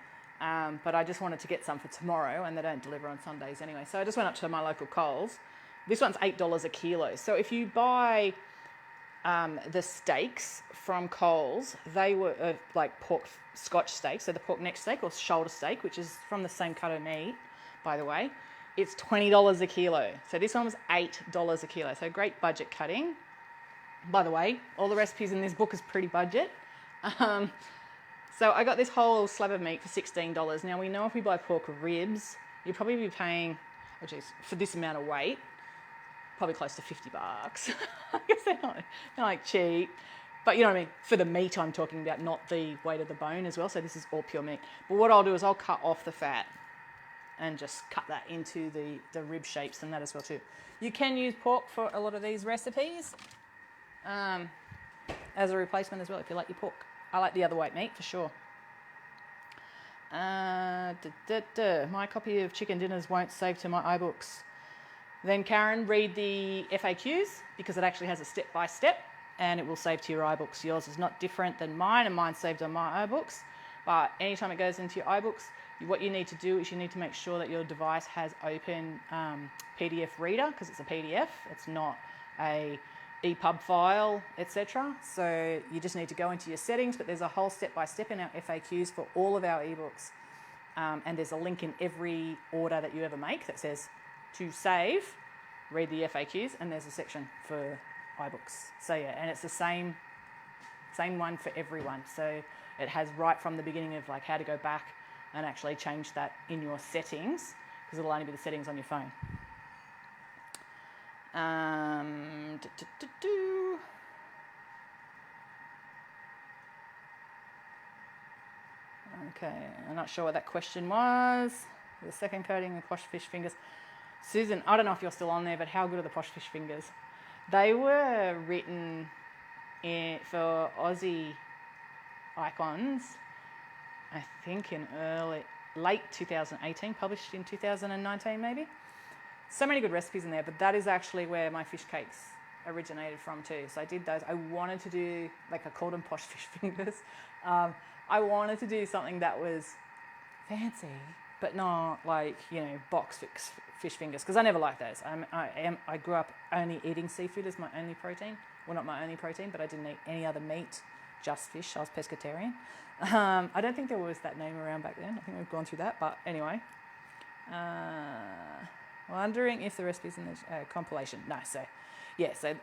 but I just wanted to get some for tomorrow, and they don't deliver on Sundays anyway. So I just went up to my local Coles. This one's $8 a kilo. So if you buy the steaks from Coles, they were like pork Scotch steak, so the pork neck steak or shoulder steak, which is from the same cut of meat, by the way. It's $20 a kilo. So this one was $8 a kilo. So great budget cutting. By the way, all the recipes in this book is pretty budget. So I got this whole slab of meat for $16. Now we know if we buy pork ribs, you'll probably be paying, for this amount of weight, probably close to $50. I guess they're like cheap. But you know what I mean? For the meat I'm talking about, not the weight of the bone as well. So this is all pure meat. But what I'll do is I'll cut off the fat and just cut that into the rib shapes and that as well too. You can use pork for a lot of these recipes as a replacement as well if you like your pork. I like the other white meat for sure. My copy of chicken dinners won't save to my iBooks. Then Karen, read the FAQs because it actually has a step-by-step and it will save to your iBooks. Yours is not different than mine and mine's saved on my iBooks. But anytime it goes into your iBooks, what you need to do is you need to make sure that your device has open PDF reader because it's a PDF. It's not a EPUB file, etc. So you just need to go into your settings, but there's a whole step-by-step in our FAQs for all of our ebooks. And there's a link in every order that you ever make that says to save, read the FAQs, and there's a section for iBooks. So yeah, and it's the same one for everyone. So it has right from the beginning of like how to go back and actually change that in your settings because it'll only be the settings on your phone. Okay, I'm not sure what that question was. The second coating of posh fish fingers. Susan, I don't know if you're still on there, but how good are the posh fish fingers? They were written for Aussie icons, I think in late 2018, published in 2019 maybe. So many good recipes in there, but that is actually where my fish cakes originated from too. So I did those. I wanted to do, like I called them posh fish fingers. I wanted to do something that was fancy, but not like, you know, box fish fingers, because I never liked those. I grew up only eating seafood as my only protein. Well, not my only protein, but I didn't eat any other meat, just fish. I was pescatarian. I don't think there was that name around back then. I think we've gone through that, but anyway. Wondering if the recipe's in the compilation. No, so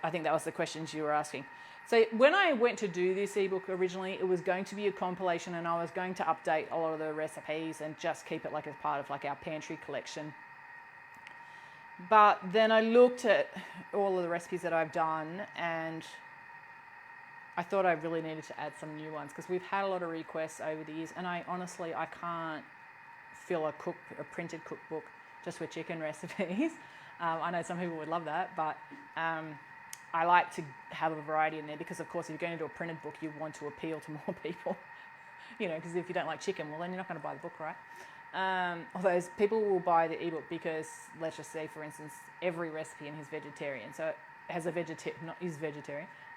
I think that was the questions you were asking. So when I went to do this ebook originally, it was going to be a compilation and I was going to update a lot of the recipes and just keep it like as part of like our pantry collection. But then I looked at all of the recipes that I've done and I thought I really needed to add some new ones because we've had a lot of requests over the years and I can't fill a printed cookbook just with chicken recipes. I know some people would love that, but I like to have a variety in there because, of course, if you're going to do a printed book, you want to appeal to more people. You know, because if you don't like chicken, well, then you're not going to buy the book, right? Although people will buy the ebook because, let's just say, for instance, every recipe in his vegetarian, so it has a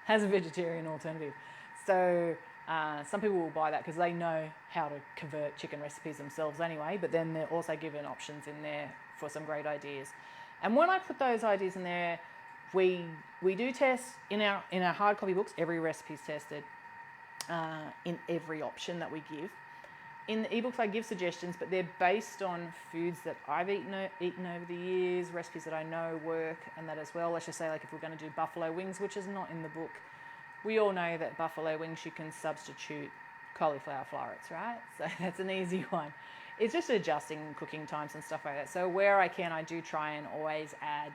has a vegetarian alternative. So some people will buy that because they know how to convert chicken recipes themselves anyway, but then they're also given options in there for some great ideas. And when I put those ideas in there, we do test in our hard copy books. Every recipe is tested in every option that we give. In the ebooks, I give suggestions, but they're based on foods that I've eaten over the years, recipes that I know work, and that as well. Let's just say, like, if we're going to do buffalo wings, which is not in the book, we all know that buffalo wings you can substitute cauliflower florets, right? So that's an easy one. It's just adjusting cooking times and stuff like that. So where I can, I do try and always add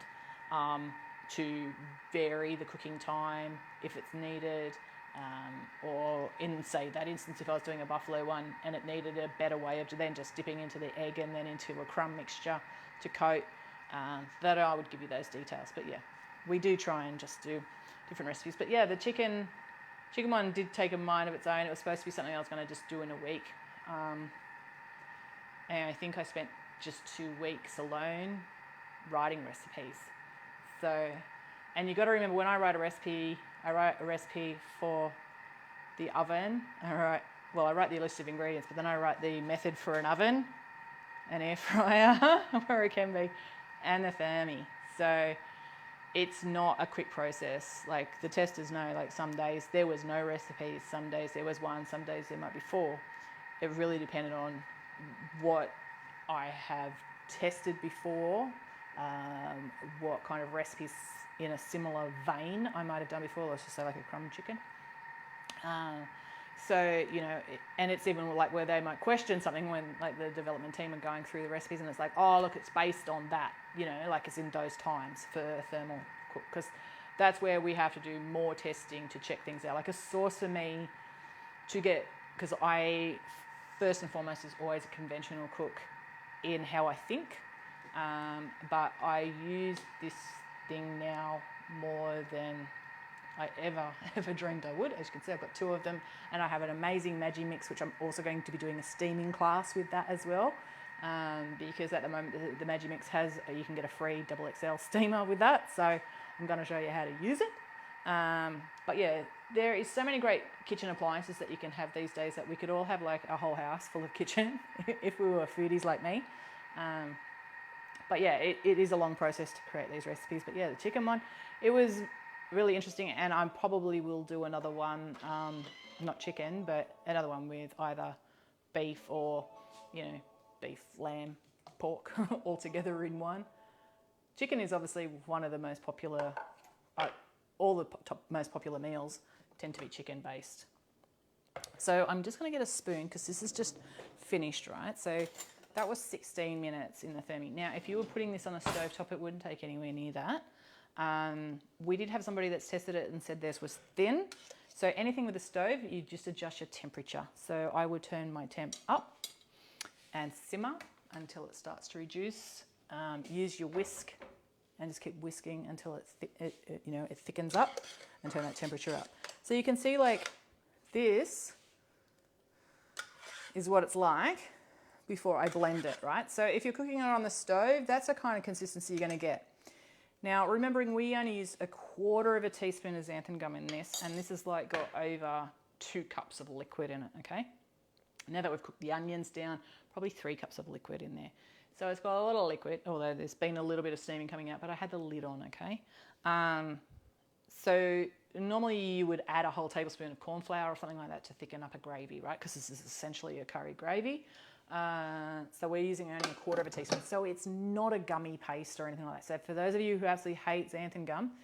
to vary the cooking time if it's needed. Or in, say, that instance, if I was doing a buffalo one and it needed a better way of then just dipping into the egg and then into a crumb mixture to coat, that I would give you those details. But yeah, we do try and just do different recipes. But yeah, the chicken one did take a mind of its own. It was supposed to be something I was going to just do in a week. And I think I spent just 2 weeks alone writing recipes. So, and you got to remember, when I write a recipe for the oven. I write the list of ingredients, but then I write the method for an oven, an air fryer, where it can be, and the thermi. So it's not a quick process. Like the testers know, like some days there was no recipes, some days there was one, some days there might be 4. It really depended on what I have tested before, what kind of recipes in a similar vein I might have done before. Let's just say like a crumb chicken. So, you know, and it's even like where they might question something when like the development team are going through the recipes and it's like, oh, look, it's based on that, you know, like it's in those times for a thermal cook, because that's where we have to do more testing to check things out. Like a sauce for me to get, because I, first and foremost, is always a conventional cook in how I think, but I use this thing now more than I ever dreamed I would. As you can see, I've got 2 of them, and I have an amazing Magi mix, which I'm also going to be doing a steaming class with that as well, because at the moment the Magi mix has, you can get a free XXL steamer with that, so I'm going to show you how to use it. But yeah, there is so many great kitchen appliances that you can have these days that we could all have like a whole house full of kitchen if we were foodies like me. But yeah, it is a long process to create these recipes. But yeah, the chicken one, it was really interesting, and I probably will do another one, not chicken, but another one with either beef or, you know, beef, lamb, pork all together in one. Chicken is obviously one of the most popular, all the most popular meals tend to be chicken based. So I'm just going to get a spoon because this is just finished, right? So that was 16 minutes in the thermi. Now, if you were putting this on a stovetop, it wouldn't take anywhere near that. We did have somebody that's tested it and said theirs was thin. So anything with a stove, you just adjust your temperature. So I would turn my temp up and simmer until it starts to reduce. Use your whisk and just keep whisking until it thickens up, and turn that temperature up. So you can see like this is what it's like before I blend it, right? So if you're cooking it on the stove, that's the kind of consistency you're going to get. Now, remembering we only use 1/4 teaspoon of xanthan gum in this, and this has like got over 2 cups of liquid in it, okay? Now that we've cooked the onions down, probably 3 cups of liquid in there. So it's got a lot of liquid, although there's been a little bit of steaming coming out, but I had the lid on, okay? So normally you would add a whole tablespoon of corn flour or something like that to thicken up a gravy, right? Because this is essentially a curry gravy. So we're using only 1/4 teaspoon. So it's not a gummy paste or anything like that. So for those of you who absolutely hate xanthan gum,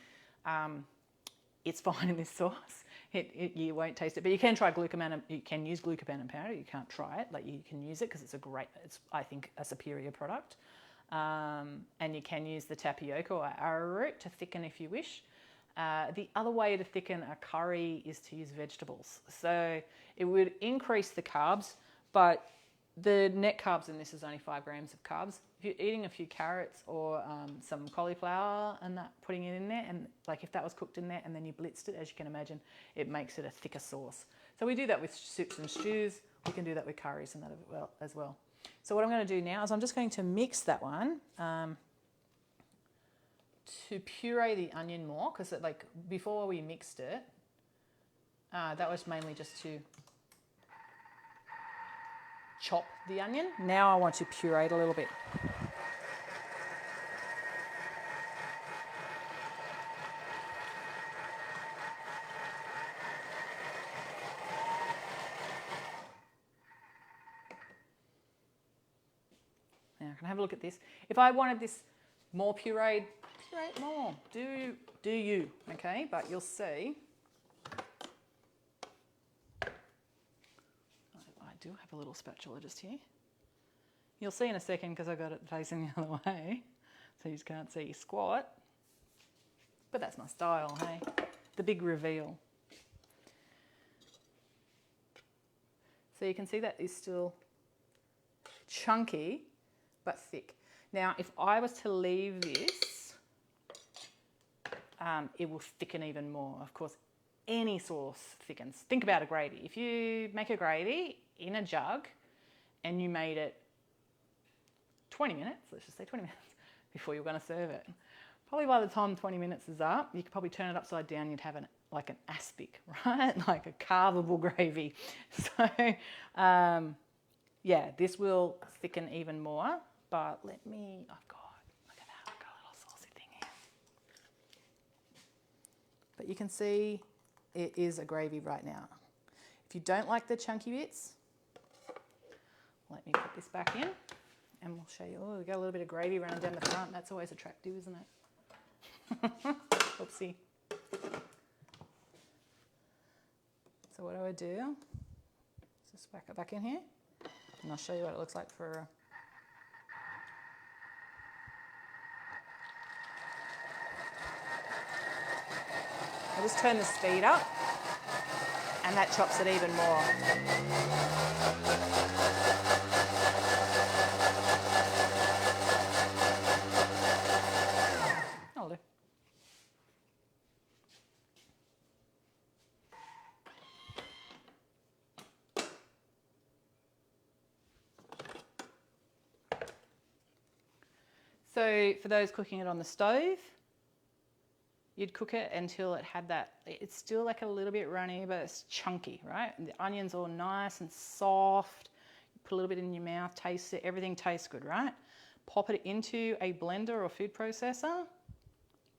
it's fine in this sauce. You won't taste it, but you can try glucosamine. You can use glucosamine powder. You can't try it. Like you can use it because it's I think a superior product. And you can use the tapioca or arrowroot to thicken if you wish. The other way to thicken a curry is to use vegetables. So it would increase the carbs, but the net carbs in this is only 5 grams of carbs. If you're eating a few carrots or some cauliflower and that, putting it in there, and like if that was cooked in there and then you blitzed it, as you can imagine, it makes it a thicker sauce. So we do that with soups and stews. We can do that with curries and that as well. So what I'm going to do now is I'm just going to mix that one to puree the onion more, because like before we mixed it, that was mainly just to chop the onion. Now I want to puree it a little bit. Now I can have a look at this. If I wanted this more pureed, puree it more. Do you, okay? But you'll see. I do have a little spatula just here. You'll see in a second because I got it facing the other way, so you just can't see squat. But that's my style, hey? The big reveal. So you can see that is still chunky but thick. Now, if I was to leave this, it will thicken even more. Of course, any sauce thickens. Think about a gravy. If you make a gravy in a jug and you made it 20 minutes, let's just say 20 minutes, before you're going to serve it, probably by the time 20 minutes is up, you could probably turn it upside down, you'd have like an aspic, right? Like a carvable gravy. So, yeah, this will thicken even more, but look at that, I've got a little saucy thing here. But you can see it is a gravy right now. If you don't like the chunky bits, let me put this back in and we'll show you. Oh, we got a little bit of gravy running down the front. That's always attractive, isn't it? Oopsie. So So what I do, just whack it back in here, and I'll show you what it looks like for I just turn the speed up, and that chops it even more. That'll do. So for those cooking it on the stove, you'd cook it until it had that, it's still like a little bit runny, but it's chunky, right? And the onion's all nice and soft. You put a little bit in your mouth, taste it, everything tastes good, right? Pop it into a blender or food processor,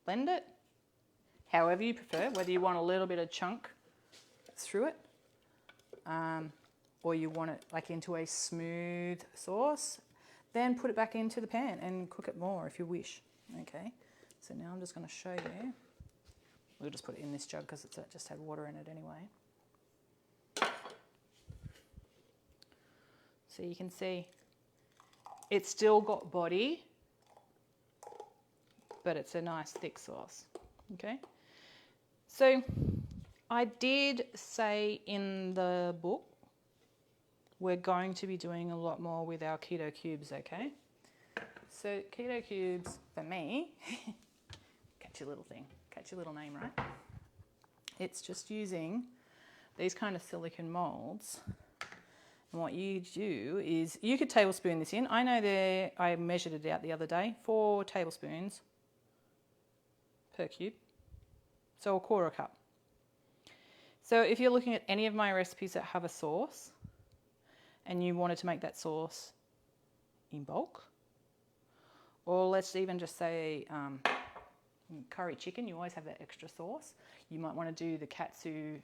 blend it, however you prefer, whether you want a little bit of chunk through it, or you want it like into a smooth sauce, then put it back into the pan and cook it more if you wish, okay? So now I'm just going to show you. We'll just put it in this jug because it just had water in it anyway. So you can see it's still got body, but it's a nice thick sauce, okay? So I did say in the book, we're going to be doing a lot more with our keto cubes, okay? So keto cubes, for me, catchy little thing, catchy little name, right? It's just using these kind of silicone molds. And what you do is, you could tablespoon this in. I know I measured it out the other day, 4 tablespoons per cube. So a quarter cup. So if you're looking at any of my recipes that have a sauce, and you wanted to make that sauce in bulk, or let's even just say curry chicken, you always have that extra sauce. You might want to do the katsu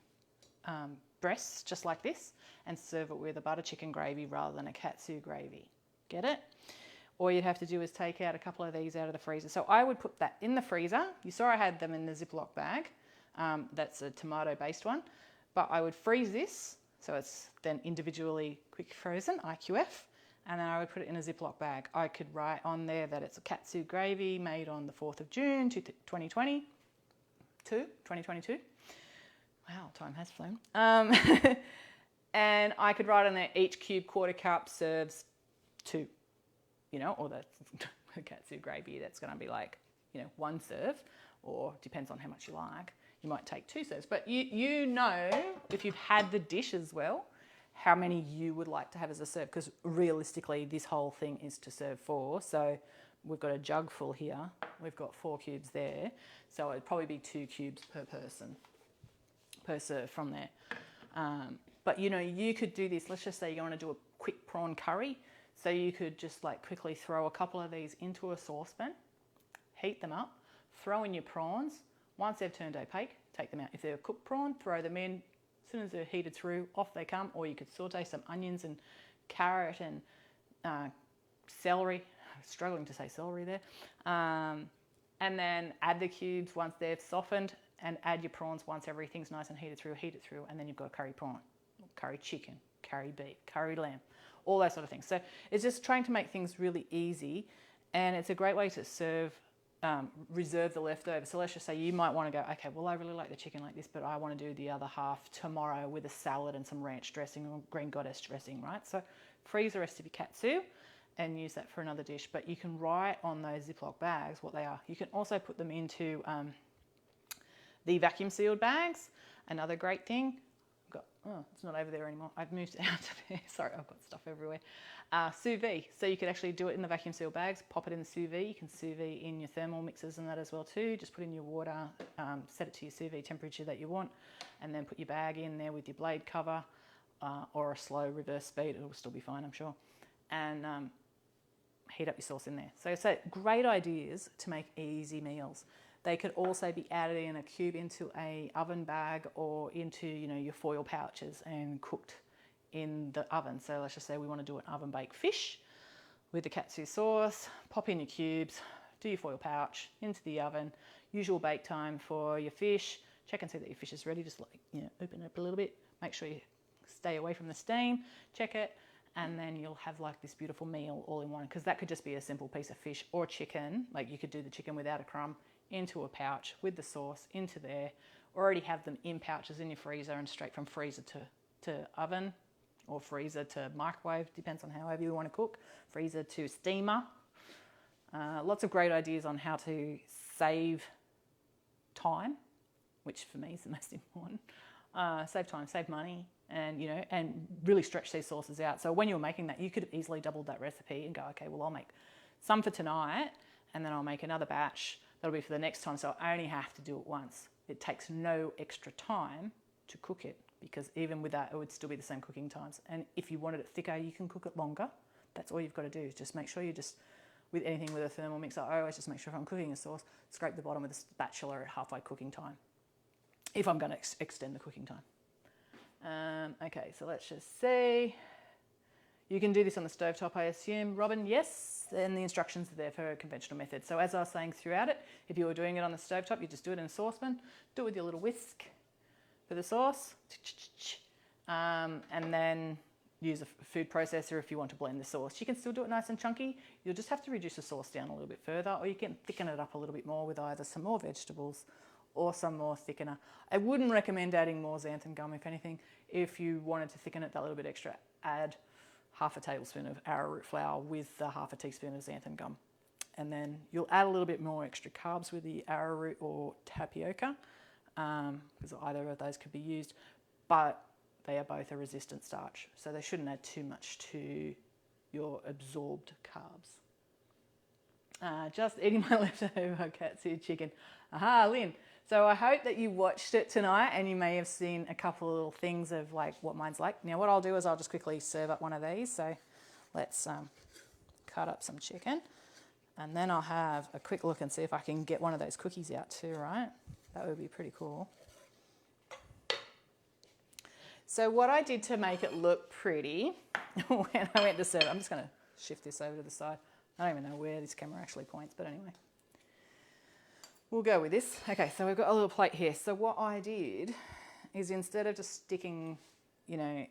breasts just like this and serve it with a butter chicken gravy rather than a katsu gravy. Get it? All you'd have to do is take out a couple of these out of the freezer. So I would put that in the freezer. You saw I had them in the Ziploc bag. That's a tomato-based one. But I would freeze this, so it's then individually quick frozen, IQF, and then I would put it in a Ziploc bag. I could write on there that it's a katsu gravy made on the 4th of June, 2022. Wow, time has flown. And I could write on there, each cube quarter cup serves 2, or the katsu gravy, that's going to be like, 1 serve, or depends on how much you like. You might take 2 serves, but you know, if you've had the dish as well, how many you would like to have as a serve, because realistically this whole thing is to serve 4. So we've got a jug full here, we've got 4 cubes there, so it'd probably be 2 cubes per person per serve from there. But you could do this, let's just say you want to do a quick prawn curry, so you could just like quickly throw a couple of these into a saucepan, heat them up, throw in your prawns. Once they've turned opaque, take them out. If they're a cooked prawn, throw them in. As soon as they're heated through, off they come. Or you could saute some onions and carrot and celery. I'm struggling to say celery there. And then add the cubes once they've softened, and add your prawns once everything's nice and heated through, and then you've got a curry prawn, curry chicken, curry beef, curry lamb, all that sort of thing. So it's just trying to make things really easy, and it's a great way to reserve the leftovers. So let's just say you might want to go, okay, well, I really like the chicken like this, but I want to do the other half tomorrow with a salad and some ranch dressing or green goddess dressing, right? So freeze the rest of your katsu and use that for another dish. But you can write on those Ziploc bags what they are. You can also put them into the vacuum sealed bags. Another great thing. It's not over there anymore. I've moved it out to there. Sorry, I've got stuff everywhere. Sous vide. So you could actually do it in the vacuum sealed bags, pop it in the sous vide. You can sous vide in your thermal mixers and that as well too. Just put in your water, set it to your sous vide temperature that you want, and then put your bag in there with your blade cover or a slow reverse speed. It'll still be fine, I'm sure. And heat up your sauce in there. So great ideas to make easy meals. They could also be added in a cube into a oven bag or into your foil pouches and cooked in the oven. So let's just say we want to do an oven baked fish with the katsu sauce. Pop in your cubes, do your foil pouch into the oven. Usual bake time for your fish, check and see that your fish is ready. Just like, you know, open it up a little bit. Make sure you stay away from the steam. Check it. And then you'll have like this beautiful meal all in one, because that could just be a simple piece of fish or chicken. Like you could do the chicken without a crumb into a pouch with the sauce into there. Already have them in pouches in your freezer and straight from freezer to oven or freezer to microwave, depends on however you want to cook, freezer to steamer. Lots of great ideas on how to save time, which for me is the most important. Save time, save money, and, you know, and really stretch these sauces out. So when you're making that, you could have easily doubled that recipe and go, okay, well, I'll make some for tonight and then I'll make another batch that'll be for the next time. So I only have to do it once. It takes no extra time to cook it, because even with that, it would still be the same cooking times. And if you wanted it thicker, you can cook it longer. That's all you've got to do, is just make sure you just, with anything with a thermal mixer, I always just make sure if I'm cooking a sauce, scrape the bottom with a spatula at halfway cooking time, if I'm going to extend the cooking time. Okay, so let's just see. You can do this on the stovetop, I assume, Robin. Yes, and the instructions are there for a conventional method. So as I was saying throughout it, if you were doing it on the stovetop, you just do it in a saucepan. Do it with your little whisk for the sauce. And then use a food processor if you want to blend the sauce. You can still do it nice and chunky. You'll just have to reduce the sauce down a little bit further, or you can thicken it up a little bit more with either some more vegetables or some more thickener. I wouldn't recommend adding more xanthan gum. If anything, if you wanted to thicken it that little bit extra, add half a tablespoon of arrowroot flour with the half a teaspoon of xanthan gum. And then you'll add a little bit more extra carbs with the arrowroot or tapioca, because either of those could be used, but they are both a resistant starch, so they shouldn't add too much to your absorbed carbs. Just eating my leftover Katsu chicken. Aha, Lynn. So I hope that you watched it tonight and you may have seen a couple of little things of like what mine's like. Now what I'll do is I'll just quickly serve up one of these. So let's cut up some chicken, and then I'll have a quick look and see if I can get one of those cookies out too, right? That would be pretty cool. So what I did to make it look pretty when I went to serve it, I'm just going to shift this over to the side. I don't even know where this camera actually points, but anyway. We'll go with this. Okay, so we've got a little plate here. So what I did is, instead of just sticking, you know,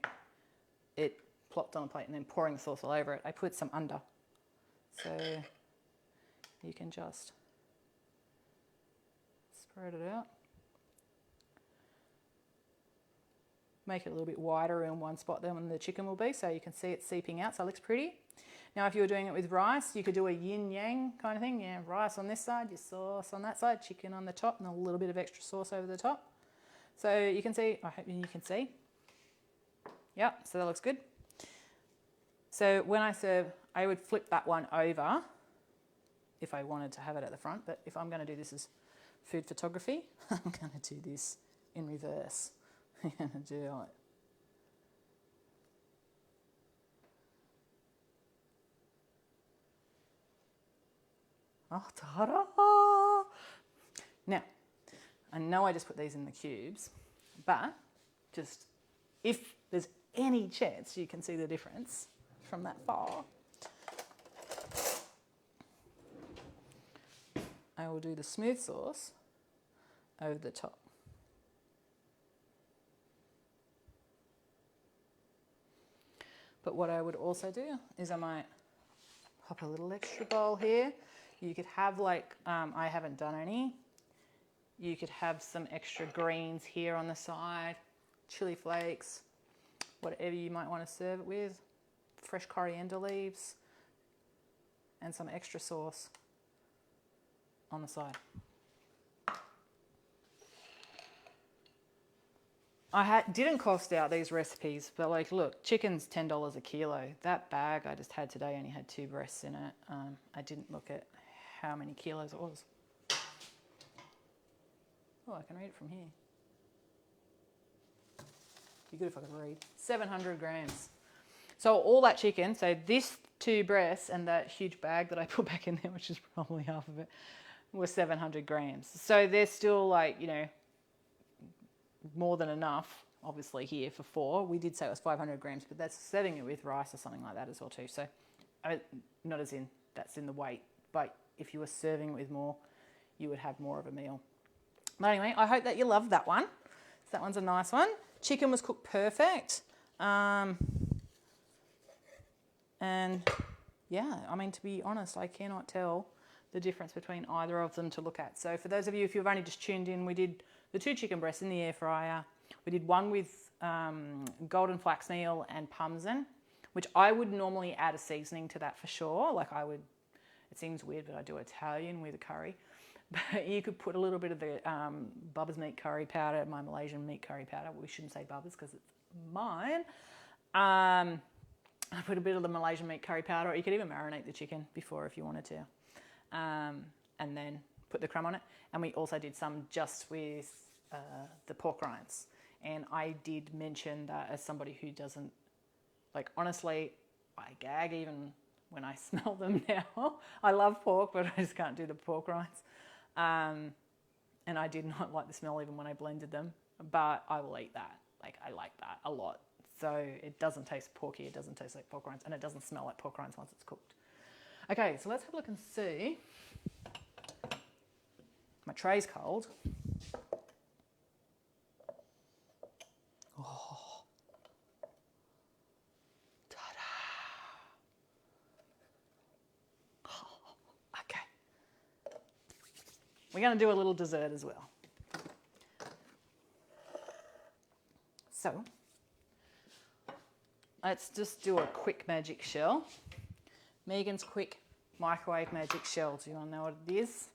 it plopped on a plate and then pouring the sauce all over it, I put some under. So you can just spread it out. Make it a little bit wider in one spot than the chicken will be, so you can see it seeping out, so it looks pretty. Now if you were doing it with rice, you could do a yin-yang kind of thing. Yeah, rice on this side, your sauce on that side, chicken on the top, and a little bit of extra sauce over the top. So you can see, I hope you can see. Yeah, so that looks good. So when I serve, I would flip that one over if I wanted to have it at the front, but if I'm going to do this as food photography, I'm going to do this in reverse. I'm going to do it. Oh, ta-da! Now, I know I just put these in the cubes, but just if there's any chance you can see the difference from that far, I will do the smooth sauce over the top. But what I would also do is I might pop a little extra bowl here. You could have like, I haven't done any. You could have some extra greens here on the side, chili flakes, whatever you might want to serve it with, fresh coriander leaves, and some extra sauce on the side. I didn't cost out these recipes, but like, look, chicken's $10 a kilo. That bag I just had today only had 2 breasts in it. I didn't look at how many kilos it was. Oh, I can read it from here. Be good if I could read. 700 grams. So all that chicken, so this 2 breasts and that huge bag that I put back in there, which is probably half of it, was 700 grams. So there's still like, you know, more than enough, obviously, here for 4. We did say it was 500 grams, but that's serving it with rice or something like that as well too. So not as in that's in the weight, but if you were serving it with more, you would have more of a meal. But anyway, I hope that you love that one. So that one's a nice one. Chicken was cooked perfect. And yeah, I mean, to be honest, I cannot tell the difference between either of them to look at. So for those of you, if you've only just tuned in, we did the 2 chicken breasts in the air fryer. We did one with golden flax meal and parmesan, which I would normally add a seasoning to that for sure. Like I would, it seems weird, but I do Italian with a curry. But you could put a little bit of the Bubba's meat curry powder, my Malaysian meat curry powder. Well, we shouldn't say Bubba's because it's mine. I put a bit of the Malaysian meat curry powder, or you could even marinate the chicken before if you wanted to. And then put the crumb on it. And we also did some just with the pork rinds. And I did mention that as somebody who doesn't, like honestly, I gag even when I smell them now. I love pork, but I just can't do the pork rinds. And I did not like the smell even when I blended them, but I will eat that. Like I like that a lot. So it doesn't taste porky, it doesn't taste like pork rinds, and it doesn't smell like pork rinds once it's cooked. Okay, so let's have a look and see. My tray's cold. Oh. Ta-da. Oh, okay. We're going to do a little dessert as well. So, let's just do a quick magic shell. Megan's quick microwave magic shell. Do you want to know what it is?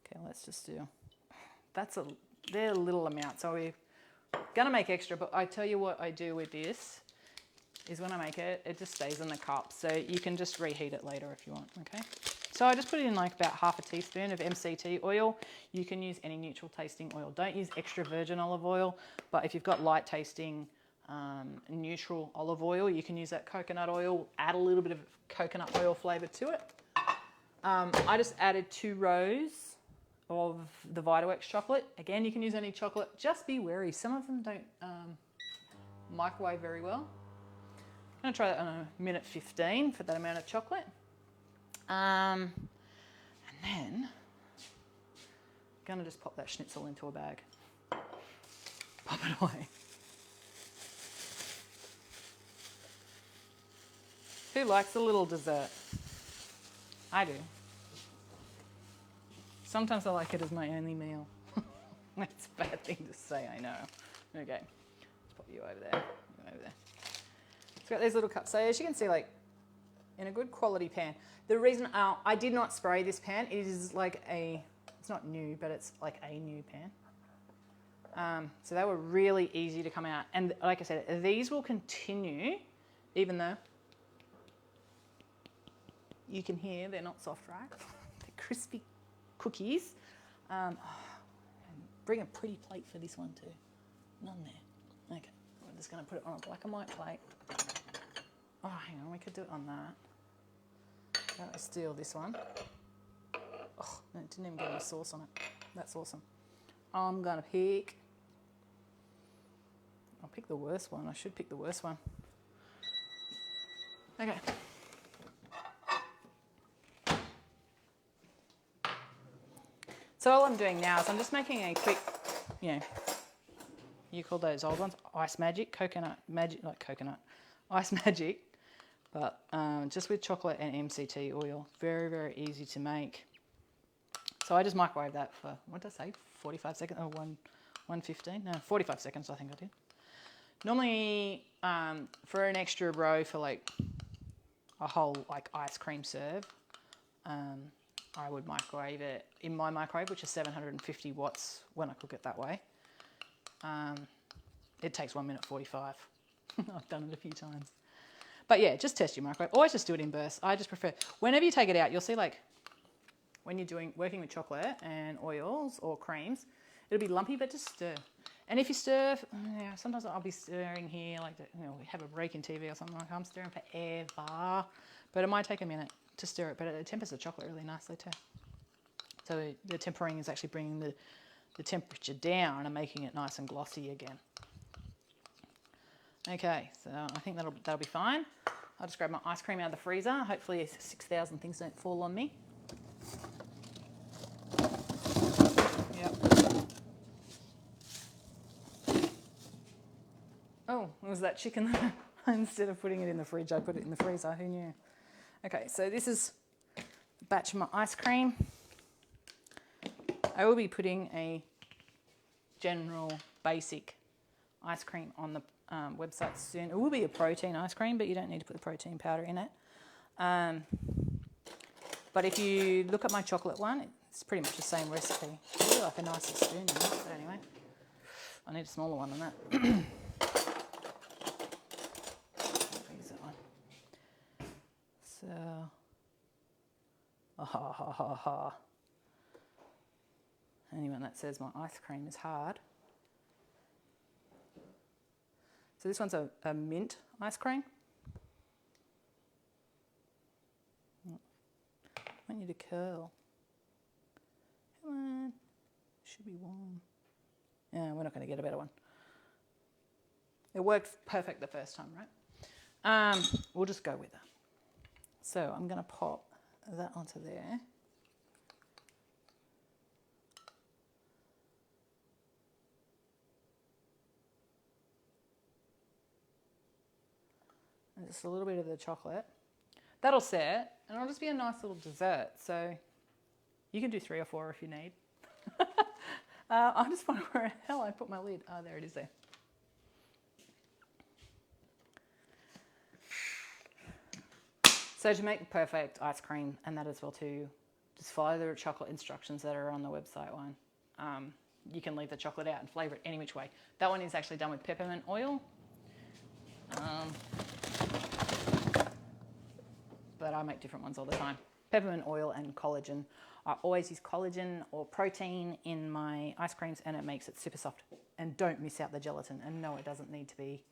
Okay, let's just do, they're a little amount, so we're going to make extra, but I tell you what I do with this is when I make it, it just stays in the cup, so you can just reheat it later if you want, okay? So I just put it in like about half a teaspoon of MCT oil. You can use any neutral tasting oil. Don't use extra virgin olive oil, but if you've got light tasting neutral olive oil, you can use that coconut oil, add a little bit of coconut oil flavour to it. I just added 2 rows of the Vitawex chocolate. Again, you can use any chocolate, just be wary. Some of them don't microwave very well. I'm gonna try that on a minute 15 for that amount of chocolate. And then, I'm gonna just pop that schnitzel into a bag. Pop it away. Who likes a little dessert? I do. Sometimes I like it as my only meal. That's a bad thing to say, I know. Okay, let's pop you over there. You over there. It's got these little cups. So as you can see, like in a good quality pan. The reason I did not spray this pan, it is like it's not new, but it's like a new pan. So they were really easy to come out. And like I said, these will continue, even though you can hear they're not soft, right? They're crispy cookies. Bring a pretty plate for this one too. None there. Okay, we're just going to put it on a black and white plate. Oh, hang on, we could do it on that. I'll steal this one. Oh, no, it didn't even get any sauce on it. That's awesome. I'm going to pick... I'll pick the worst one. I should pick the worst one. Okay. So all I'm doing now is I'm just making a quick, you call those old ones ice magic, coconut magic, like coconut, ice magic, but just with chocolate and MCT oil. Very, very easy to make. So I just microwave that for, what did I say, 45 seconds, or 115? No, 45 seconds I think I did. Normally for an extra row for like a whole like ice cream serve, I would microwave it in my microwave, which is 750 watts when I cook it that way. It takes 1 minute 45. I've done it a few times. But yeah, just test your microwave. Always just do it in bursts. I just prefer, whenever you take it out, you'll see like when you're working with chocolate and oils or creams, it'll be lumpy, but just stir. And if you stir, sometimes I'll be stirring here, like we have a break in TV or something, like I'm stirring forever. But it might take a minute to stir it, but it tempers the chocolate really nicely too. So the tempering is actually bringing the temperature down and making it nice and glossy again. Okay, so I think that'll be fine. I'll just grab my ice cream out of the freezer. Hopefully 6,000 things don't fall on me. Yep. Oh, it was that chicken. Instead of putting it in the fridge, I put it in the freezer. Who knew? Okay, so this is a batch of my ice cream. I will be putting a general basic ice cream on the website soon. It will be a protein ice cream, but you don't need to put the protein powder in it. But if you look at my chocolate one, it's pretty much the same recipe. I really like a nicer spoon in that, but anyway. I need a smaller one than that. Use that one. So, anyone that says my ice cream is hard. So this one's a mint ice cream. I want you to curl. Come on. Should be warm. Yeah, we're not going to get a better one. It worked perfect the first time, right? We'll just go with that. So I'm going to pop that onto there. And just a little bit of the chocolate. That'll set, and it'll just be a nice little dessert. So you can do 3 or 4 if you need. I just wonder where the hell I put my lid. Oh, there it is there. So to make perfect ice cream, and that as well too, just follow the chocolate instructions that are on the website one. You can leave the chocolate out and flavour it any which way. That one is actually done with peppermint oil. But I make different ones all the time. Peppermint oil and collagen. I always use collagen or protein in my ice creams, and it makes it super soft. And don't miss out the gelatin. And no, it doesn't need to be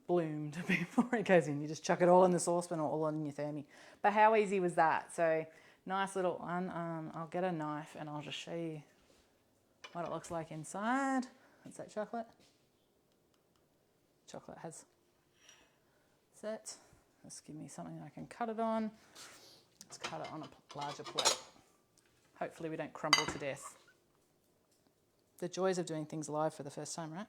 bloomed before it goes in. You just chuck it all in the saucepan or all in your thermi. But how easy was that? So nice little one. I'll get a knife and I'll just show you what it looks like inside. That's that chocolate. Chocolate has set. Just give me something I can cut it on. Let's cut it on a larger plate. Hopefully we don't crumble to death. The joys of doing things live for the first time, right?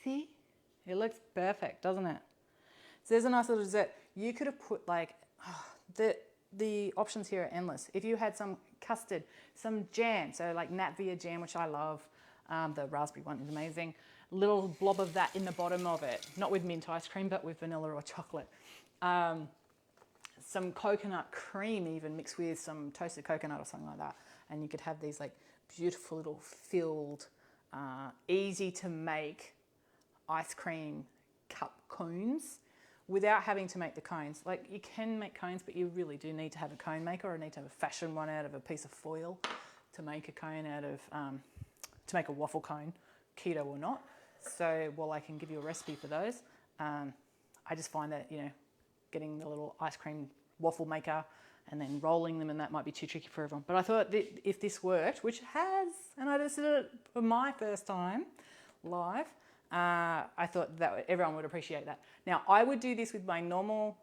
See? It looks perfect, doesn't it? So there's a nice little dessert. You could have put like, the options here are endless. If you had some custard, some jam, so like Natvia jam, which I love. The raspberry one is amazing. Little blob of that in the bottom of it. Not with mint ice cream, but with vanilla or chocolate. Some coconut cream even mixed with some toasted coconut or something like that. And you could have these like beautiful little filled, easy to make ice cream cup cones without having to make the cones. Like you can make cones, but you really do need to have a cone maker or need to have a fashion one out of a piece of foil to make a cone out of, to make a waffle cone, keto or not. So while I can give you a recipe for those, I just find that, getting the little ice cream waffle maker and then rolling them and that might be too tricky for everyone. But I thought that if this worked, which it has, and I just did it for my first time live, I thought that everyone would appreciate that. Now, I would do this with my normal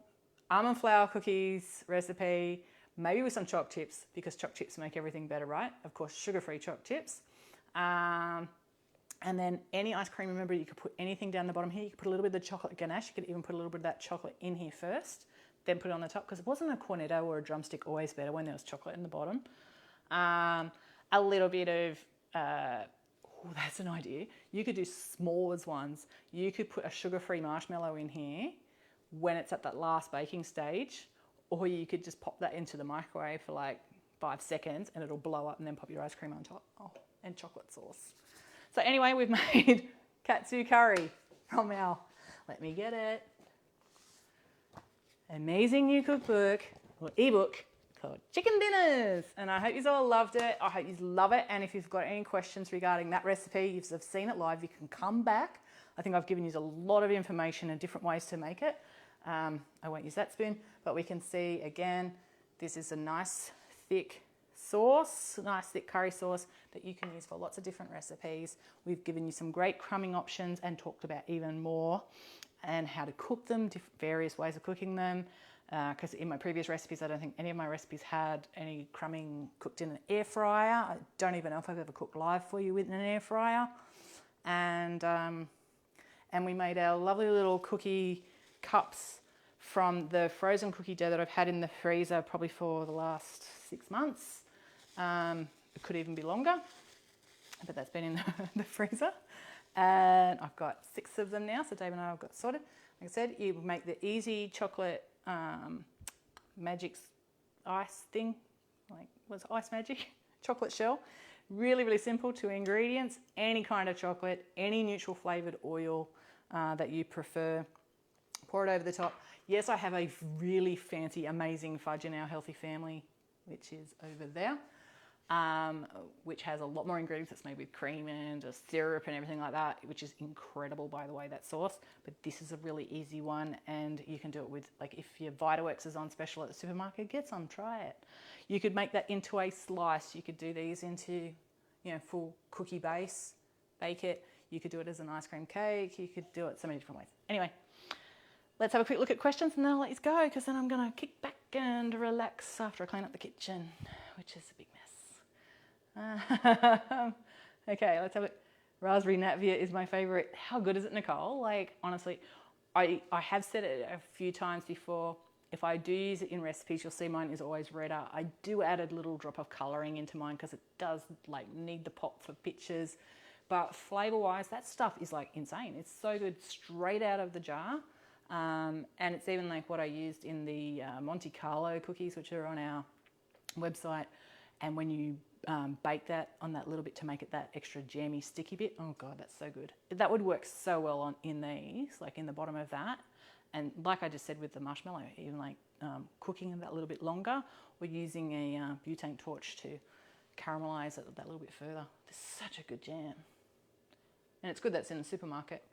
almond flour cookies recipe, maybe with some choc chips, because choc chips make everything better, right? Of course, sugar-free choc chips. And then any ice cream, remember you could put anything down the bottom here. You could put a little bit of the chocolate ganache. You could even put a little bit of that chocolate in here first, then put it on the top, because it wasn't a cornetto or a drumstick always better when there was chocolate in the bottom. A little bit of, that's an idea. You could do s'mores ones. You could put a sugar-free marshmallow in here when it's at that last baking stage, or you could just pop that into the microwave for like 5 seconds and it'll blow up and then pop your ice cream on top. Oh, and chocolate sauce. So anyway, we've made katsu curry from our, let me get it, amazing new cookbook or ebook called Chicken Dinners. And I hope you all loved it. I hope you love it. And if you've got any questions regarding that recipe, if you've seen it live, you can come back. I think I've given you a lot of information and different ways to make it. I won't use that spoon, but we can see again, this is a nice thick sauce, nice thick curry sauce that you can use for lots of different recipes. We've given you some great crumbing options and talked about even more and how to cook them, various ways of cooking them. because in my previous recipes, I don't think any of my recipes had any crumbing cooked in an air fryer. I don't even know if I've ever cooked live for you with an air fryer. And we made our lovely little cookie cups from the frozen cookie dough that I've had in the freezer probably for the last 6 months. It could even be longer, but that's been in the freezer. And I've got 6 of them now, so Dave and I have got sorted. Like I said, you make the easy chocolate magic ice thing, like what's ice magic? Chocolate shell. Really, really simple, 2 ingredients, any kind of chocolate, any neutral flavoured oil that you prefer. Pour it over the top. Yes, I have a really fancy, amazing fudge in our Healthy Family, which is over there, which has a lot more ingredients. It's made with cream and a syrup and everything like that, which is incredible, by the way, that sauce. But this is a really easy one, and you can do it with, like, if your Vitawex is on special at the supermarket, get some, try it. You could make that into a slice. You could do these into, you know, full cookie base, bake it. You could do it as an ice cream cake. You could do it so many different ways. Anyway, let's have a quick look at questions and then I'll let you go, because then I'm going to kick back and relax after I clean up the kitchen, which is a big mess. Okay, let's have it. Raspberry Natvia is my favourite. How good is it, Nicole? Like, honestly, I have said it a few times before. If I do use it in recipes, you'll see mine is always redder. I do add a little drop of colouring into mine because it does, like, need the pop for pictures. But flavour-wise, that stuff is, like, insane. It's so good straight out of the jar. And it's even like what I used in the Monte Carlo cookies, which are on our website. And when you bake that on that little bit to make it that extra jammy, sticky bit, oh God, that's so good. That would work so well in these, like in the bottom of that. And like I just said with the marshmallow, even like cooking it that little bit longer, or using a butane torch to caramelise it that little bit further. It's such a good jam. And it's good that's in the supermarket.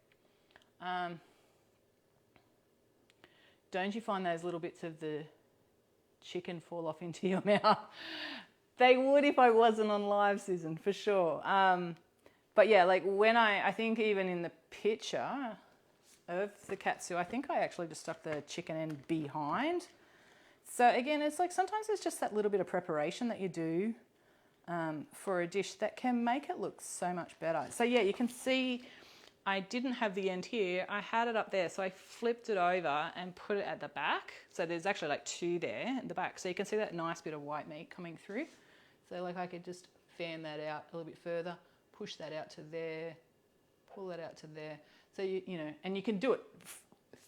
Don't you find those little bits of the chicken fall off into your mouth? They would if I wasn't on live, Susan, for sure. But yeah, like when I think even in the picture of the katsu, I think I actually just stuck the chicken end behind. So again, it's like sometimes it's just that little bit of preparation that you do for a dish that can make it look so much better. So yeah, you can see I didn't have the end here. I had it up there. So I flipped it over and put it at the back. So there's actually like 2 there at the back. So you can see that nice bit of white meat coming through. So like I could just fan that out a little bit further, push that out to there, pull that out to there. So you know, and you can do it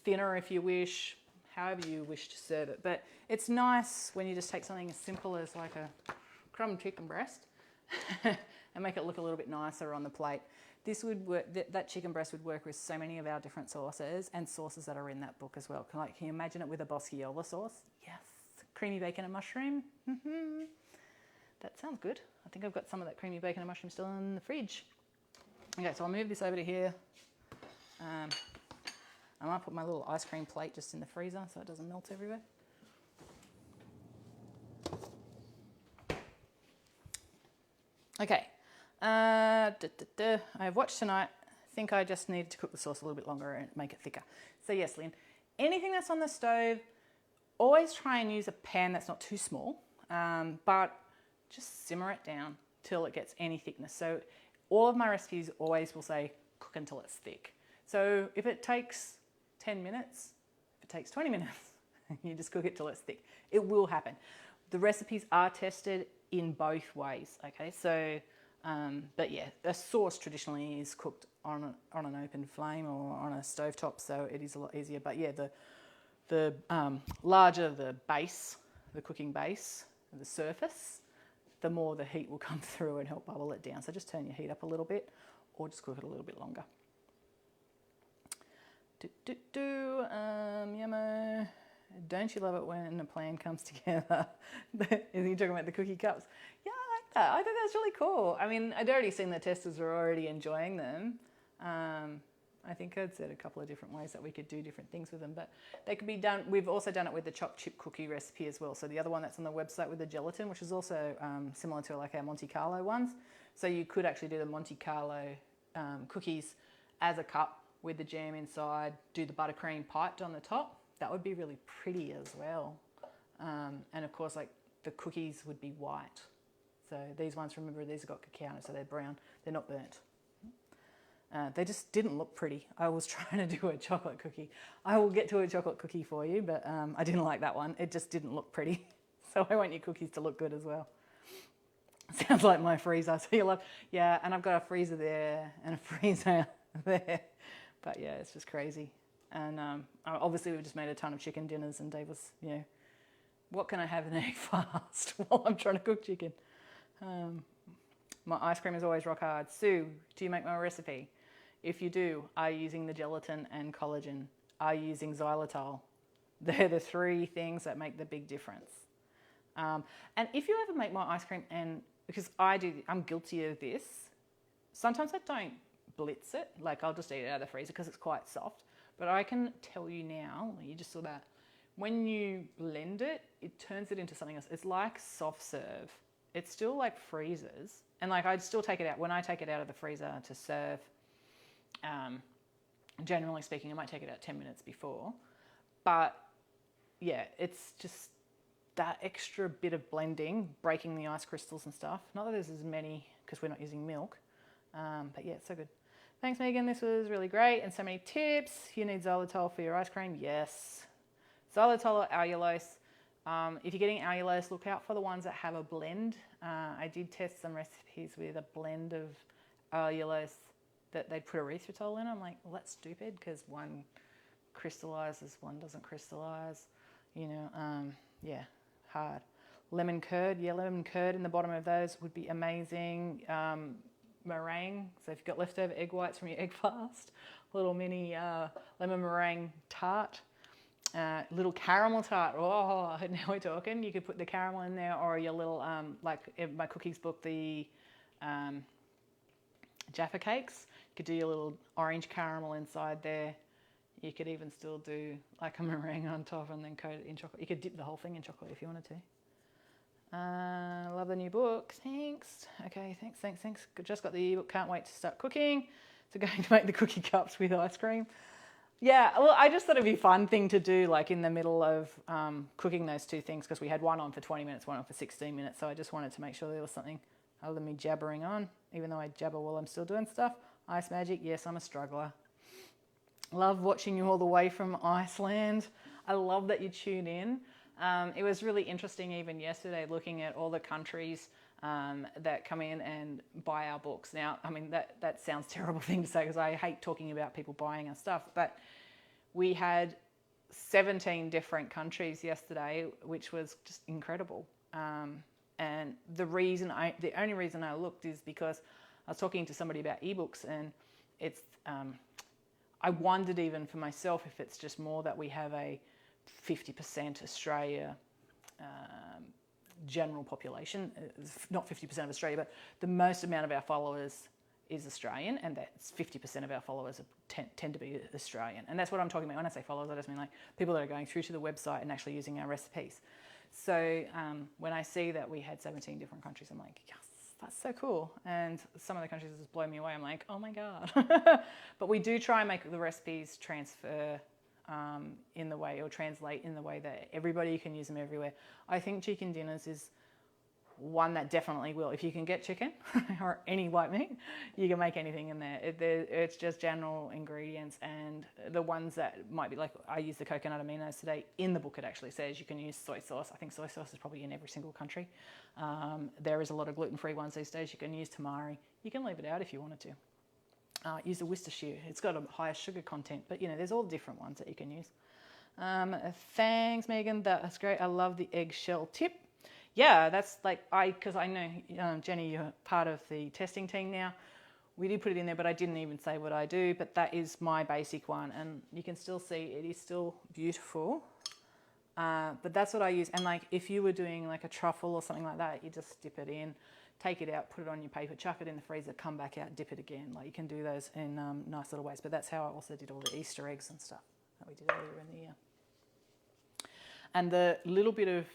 thinner if you wish, however you wish to serve it. But it's nice when you just take something as simple as like a crumb chicken breast and make it look a little bit nicer on the plate. This would work, that chicken breast would work with so many of our different sauces and sauces that are in that book as well. Can you imagine it with a boschiella sauce? Yes. Creamy bacon and mushroom. Mm-hmm. That sounds good. I think I've got some of that creamy bacon and mushroom still in the fridge. Okay, so I'll move this over to here. I might put my little ice cream plate just in the freezer so it doesn't melt everywhere. Okay. I have watched tonight. I think I just needed to cook the sauce a little bit longer and make it thicker. So yes, Lynn, anything that's on the stove, always try and use a pan that's not too small, but just simmer it down till it gets any thickness. So all of my recipes always will say cook until it's thick. So if it takes 10 minutes, if it takes 20 minutes, you just cook it till it's thick. It will happen. The recipes are tested in both ways, okay? So, but yeah, a sauce traditionally is cooked on an open flame or on a stovetop, so it is a lot easier. But yeah, the larger the base, the cooking base, the surface, the more the heat will come through and help bubble it down. So just turn your heat up a little bit or just cook it a little bit longer. Yummo. Don't you love it when a plan comes together? Is he talking about the cookie cups? Yeah, I like that. I think that's really cool. I mean, I'd already seen the testers were already enjoying them. I think I'd said a couple of different ways that we could do different things with them, but they could be done. We've also done it with the chopped chip cookie recipe as well. So the other one that's on the website with the gelatin, which is also similar to like our Monte Carlo ones. So you could actually do the Monte Carlo cookies as a cup with the jam inside, do the buttercream piped on the top that would be really pretty as well. And of course, like the cookies would be white. So these ones, remember, these have got cacao, so they're brown. They're not burnt. They just didn't look pretty. I was trying to do a chocolate cookie. I will get to a chocolate cookie for you, but I didn't like that one. It just didn't look pretty. So I want your cookies to look good as well. Sounds like my freezer. So you love, yeah, and I've got a freezer there and a freezer there. But yeah, it's just crazy. And obviously we've just made a ton of chicken dinners, and Dave was, you know, what can I have an egg fast while I'm trying to cook chicken? My ice cream is always rock hard. Sue, do you make my recipe? If you do, are you using the gelatin and collagen? Are you using xylitol? They're the three things that make the big difference. And if you ever make my ice cream, and because I'm guilty of this, sometimes I don't blitz it, like I'll just eat it out of the freezer because it's quite soft. But I can tell you now, you just saw that, when you blend it, it turns it into something else. It's like soft serve. It's still like freezers. And like I'd still take it out. When I take it out of the freezer to serve, generally speaking, I might take it out 10 minutes before. But yeah, it's just that extra bit of blending, breaking the ice crystals and stuff. Not that there's as many because we're not using milk. But yeah, it's so good. Thanks, Megan. This was really great. And so many tips. You need xylitol for your ice cream. Yes. Xylitol or allulose. If you're getting allulose, look out for the ones that have a blend. I did test some recipes with a blend of allulose that they'd put erythritol in. I'm like, well, that's stupid because one crystallizes, one doesn't crystallize. You know, yeah, hard. Lemon curd. Yeah, lemon curd in the bottom of those would be amazing. Meringue. So if you've got leftover egg whites from your egg fast, little mini lemon meringue tart. Little caramel tart. Oh, now we're talking. You could put the caramel in there, or your little, like in my cookies book, the Jaffa cakes. You could do your little orange caramel inside there. You could even still do like a meringue on top and then coat it in chocolate. You could dip the whole thing in chocolate if you wanted to. Love the new book. Thanks. Okay, thanks. Just got the ebook. Can't wait to start cooking. So going to make the cookie cups with ice cream. Yeah, well, I just thought it'd be a fun thing to do, like in the middle of cooking those two things, because we had one on for 20 minutes, one on for 16 minutes. So I just wanted to make sure there was something other than me jabbering on, even though I jabber while I'm still doing stuff. Ice magic, yes, I'm a struggler. Love watching you all the way from Iceland. I love that you tune in. It was really interesting even yesterday looking at all the countries that come in and buy our books. Now, I mean, that sounds a terrible thing to say because I hate talking about people buying our stuff, but we had 17 different countries yesterday, which was just incredible. And the only reason I looked is because I was talking to somebody about ebooks, and it's, I wondered even for myself if it's just more that we have a 50% Australia general population, not 50% of Australia, but the most amount of our followers is Australian, and that's 50% of our followers tend to be Australian. And that's what I'm talking about. When I say followers, I just mean like people that are going through to the website and actually using our recipes. So when I see that we had 17 different countries, I'm like, yes, that's so cool. And some of the countries just blow me away. I'm like, oh my God. But we do try and make the recipes transfer in the way, or translate in the way that everybody can use them everywhere. I think chicken dinners is one that definitely will. If you can get chicken or any white meat, you can make anything in there. It's just general ingredients, and the ones that might be like, I use the coconut aminos today. In the book it actually says you can use soy sauce. I think soy sauce is probably in every single country. There is a lot of gluten-free ones these days. You can use tamari. You can leave it out if you wanted to. Use a Worcestershire. It's got a higher sugar content, but you know, there's all different ones that you can use. Thanks, Megan. That's great. I love the eggshell tip. Yeah, that's like, because I know, Jenny, you're part of the testing team now. We did put it in there, but I didn't even say what I do, but that is my basic one. And you can still see it is still beautiful. But that's what I use. And like, if you were doing like a truffle or something like that, you just dip it in, take it out, put it on your paper, chuck it in the freezer, come back out, dip it again. Like, you can do those in nice little ways. But that's how I also did all the Easter eggs and stuff that we did earlier in the year. And the little bit of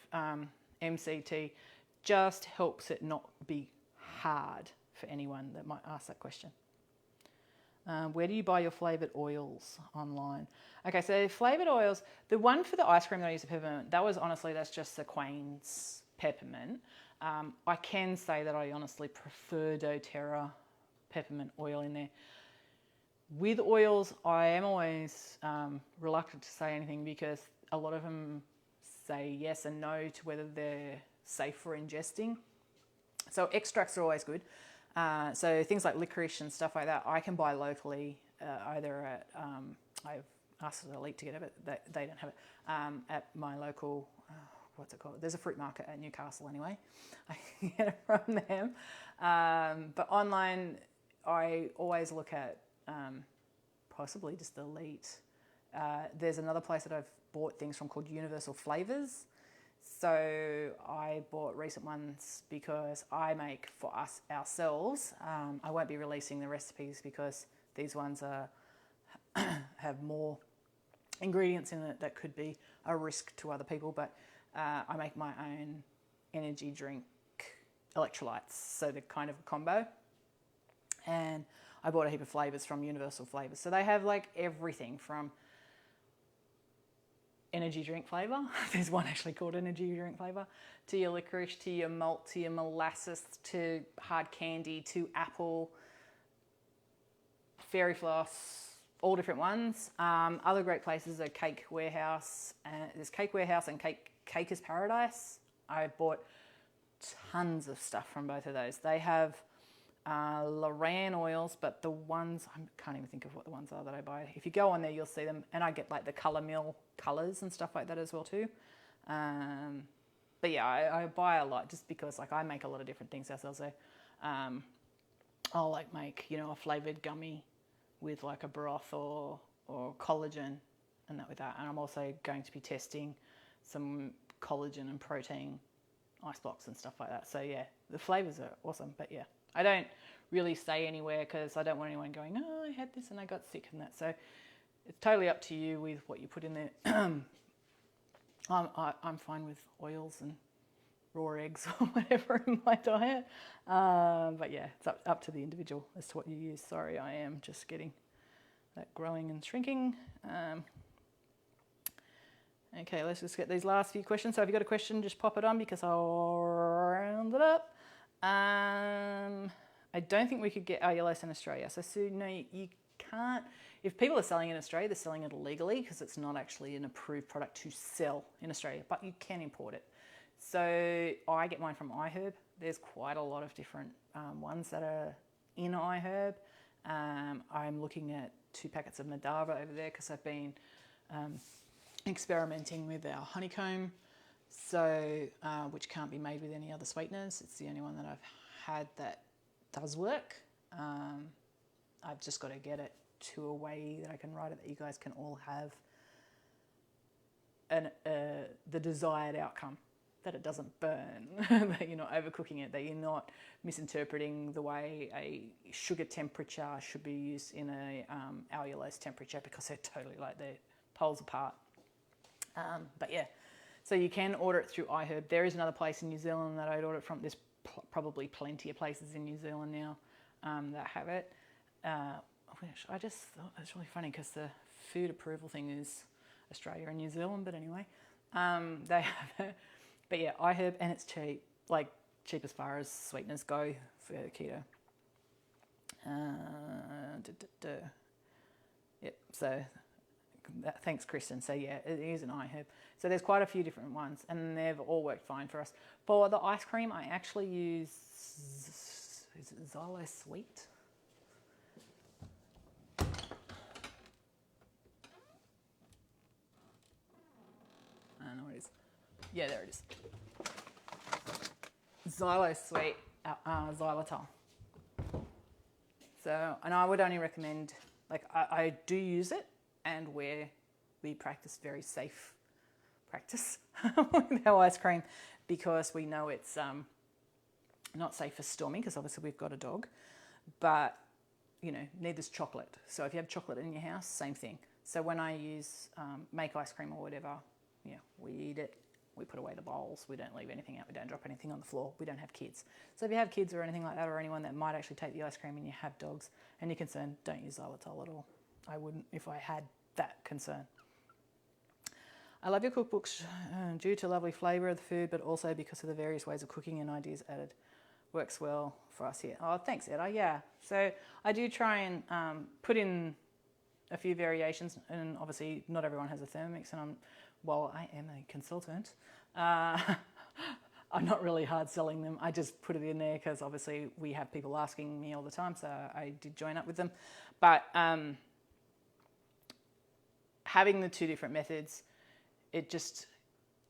MCT just helps it not be hard for anyone that might ask that question. Where do you buy your flavoured oils online? Okay, so flavoured oils, the one for the ice cream that I use, the peppermint, that's just the Queen's peppermint. I can say that I honestly prefer doTERRA peppermint oil in there. With oils, I am always reluctant to say anything because a lot of them say yes and no to whether they're safe for ingesting. So extracts are always good. So things like licorice and stuff like that, I can buy locally, either at, I've asked Elite to get it, but they don't have it, at my local, what's it called? There's a fruit market at Newcastle anyway. I can get it from them. But online, I always look at possibly just Elite. There's another place that I've bought things from called Universal Flavors. So I bought recent ones because I make for us ourselves. I won't be releasing the recipes because these ones are have more ingredients in it that could be a risk to other people. But I make my own energy drink electrolytes, so they're kind of a combo. And I bought a heap of flavors from Universal Flavors. So they have like everything from energy drink flavour. There's one actually called energy drink flavour, to your licorice, to your malt, to your molasses, to hard candy, to apple, fairy floss, all different ones. Other great places are Cake Warehouse. There's Cake Warehouse and Caker's Paradise. I bought tons of stuff from both of those. They have Loran oils, but the ones, I can't even think of what the ones are that I buy. If you go on there, you'll see them, and I get like the Colour Mill colours and stuff like that as well too. But yeah, I buy a lot just because like I make a lot of different things ourselves. So I'll like make, you know, a flavoured gummy with like a broth or collagen and that with that. And I'm also going to be testing some collagen and protein ice blocks and stuff like that. So yeah, the flavours are awesome, but yeah. I don't really say anywhere because I don't want anyone going, oh, I had this and I got sick and that. So it's totally up to you with what you put in there. I'm fine with oils and raw eggs or whatever in my diet. But yeah, it's up to the individual as to what you use. Sorry, I am just getting that growing and shrinking. Okay, let's just get these last few questions. So if you've got a question, just pop it on because I'll round it up. I don't think we could get allulose in Australia. So no, you can't. If people are selling in Australia, they're selling it illegally because it's not actually an approved product to sell in Australia, but you can import it. So I get mine from iHerb. There's quite a lot of different ones that are in iHerb. I'm looking at 2 packets of Madava over there because I've been experimenting with our honeycomb. So, which can't be made with any other sweeteners. It's the only one that I've had that does work. I've just got to get it to a way that I can write it that you guys can all have the desired outcome, that it doesn't burn, that you're not overcooking it, that you're not misinterpreting the way a sugar temperature should be used in a allulose temperature because they're totally like they're poles apart. But yeah. So you can order it through iHerb. There is another place in New Zealand that I'd order it from. There's probably plenty of places in New Zealand now that have it. Which I just thought it's really funny because the food approval thing is Australia and New Zealand. But anyway, they have it. But yeah, iHerb, and it's cheap. Like cheap as far as sweeteners go for keto. Yep. So. Thanks, Kristen. So yeah, it is an iHerb. So there's quite a few different ones, and they've all worked fine for us. For the ice cream, I actually use, is it Xylo Sweet? I don't know what it is. Yeah, there it is. Xylo Sweet, Xylitol. So, and I would only recommend, like I do use it, and where we practice very safe practice with our ice cream because we know it's not safe for Stormy because obviously we've got a dog, but you know, neither's chocolate. So if you have chocolate in your house, same thing. So when I use make ice cream or whatever, yeah, we eat it we put away the bowls, we don't leave anything out, we don't drop anything on the floor, we don't have kids. So if you have kids or anything like that, or anyone that might actually take the ice cream and you have dogs and you're concerned, don't use xylitol at all. I wouldn't if I had that concern. I love your cookbooks due to lovely flavour of the food, but also because of the various ways of cooking and ideas added. Works well for us here. Oh, thanks, Edda. Yeah. So I do try and put in a few variations, and obviously not everyone has a Thermomix, and while I am a consultant, I'm not really hard selling them. I just put it in there because obviously we have people asking me all the time, so I did join up with them. But having the two different methods, it just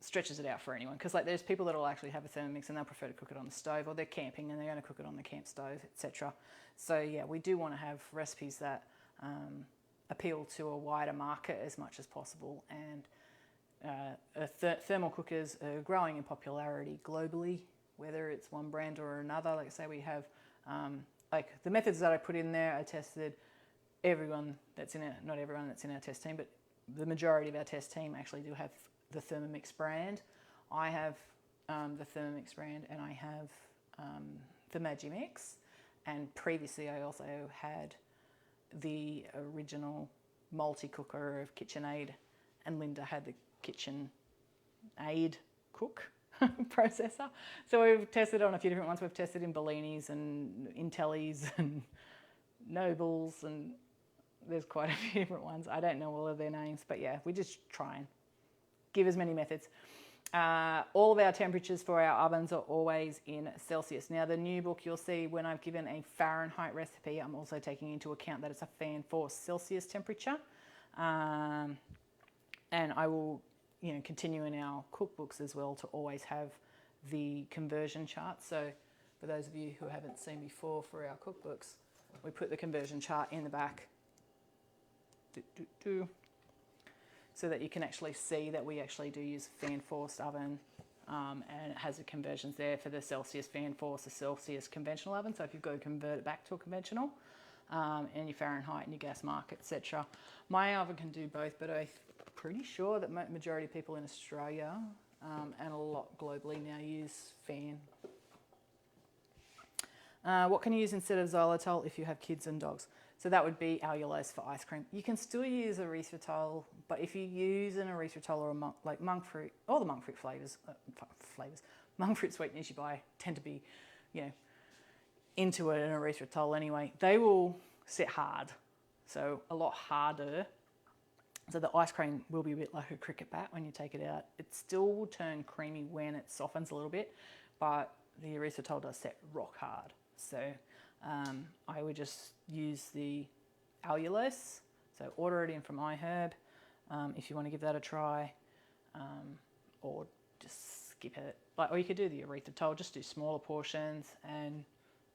stretches it out for anyone, because like there's people that will actually have a Thermomix and they'll prefer to cook it on the stove, or they're camping and they're going to cook it on the camp stove, etc. So yeah, we do want to have recipes that appeal to a wider market as much as possible, and thermal cookers are growing in popularity globally, whether it's one brand or another. Like I say, we have like the methods that I put in there, I tested everyone that's in it, not everyone that's in our test team, but the majority of our test team actually do have the Thermomix brand. I have the Thermomix brand, and I have the Magimix, and previously I also had the original multi-cooker of KitchenAid, and Linda had the KitchenAid cook processor. So we've tested on a few different ones. We've tested in Bellinis and Intellis and Nobles, and there's quite a few different ones. I don't know all of their names, but yeah, we just try and give as many methods. All of our temperatures for our ovens are always in Celsius. Now, the new book, you'll see when I've given a Fahrenheit recipe, I'm also taking into account that it's a fan forced Celsius temperature. And I will, continue in our cookbooks as well to always have the conversion chart. So for those of you who haven't seen before, for our cookbooks, we put the conversion chart in the back, so that you can actually see that we actually do use fan forced oven, and it has the conversions there for the Celsius fan forced, the Celsius conventional oven. So if you've got to convert it back to a conventional, and your Fahrenheit and your gas mark, etc. My oven can do both, but I'm pretty sure that majority of people in Australia and a lot globally now use fan. What can you use instead of xylitol if you have kids and dogs? So that would be allulose for ice cream. You can still use erythritol, but if you use an erythritol or like monk fruit, all the monk fruit flavors, monk fruit sweeteners you buy tend to be, into an erythritol anyway. They will set hard, so a lot harder. So the ice cream will be a bit like a cricket bat when you take it out. It still will turn creamy when it softens a little bit, but the erythritol does set rock hard. So I would just use the allulose. So order it in from iHerb if you want to give that a try, or just skip it. Or you could do the erythritol, just do smaller portions and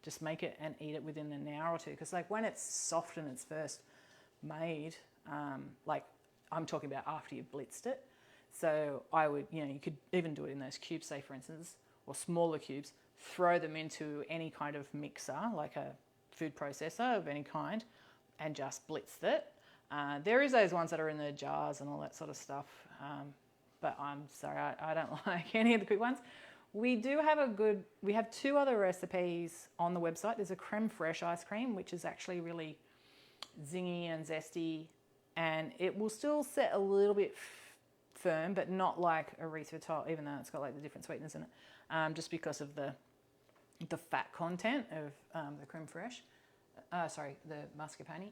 just make it and eat it within an hour or two. Because like when it's soft and it's first made, like I'm talking about after you've blitzed it. So I would, you could even do it in those cubes, say for instance, or smaller cubes. Throw them into any kind of mixer, like a food processor of any kind, and just blitz it. There is those ones that are in the jars and all that sort of stuff, but I'm sorry, I don't like any of the quick ones. We have two other recipes on the website. There's a creme fraiche ice cream, which is actually really zingy and zesty, and it will still set a little bit firm, but not like erythritol, even though it's got like the different sweeteners in it, just because of the fat content of the creme fraiche. The mascarpone.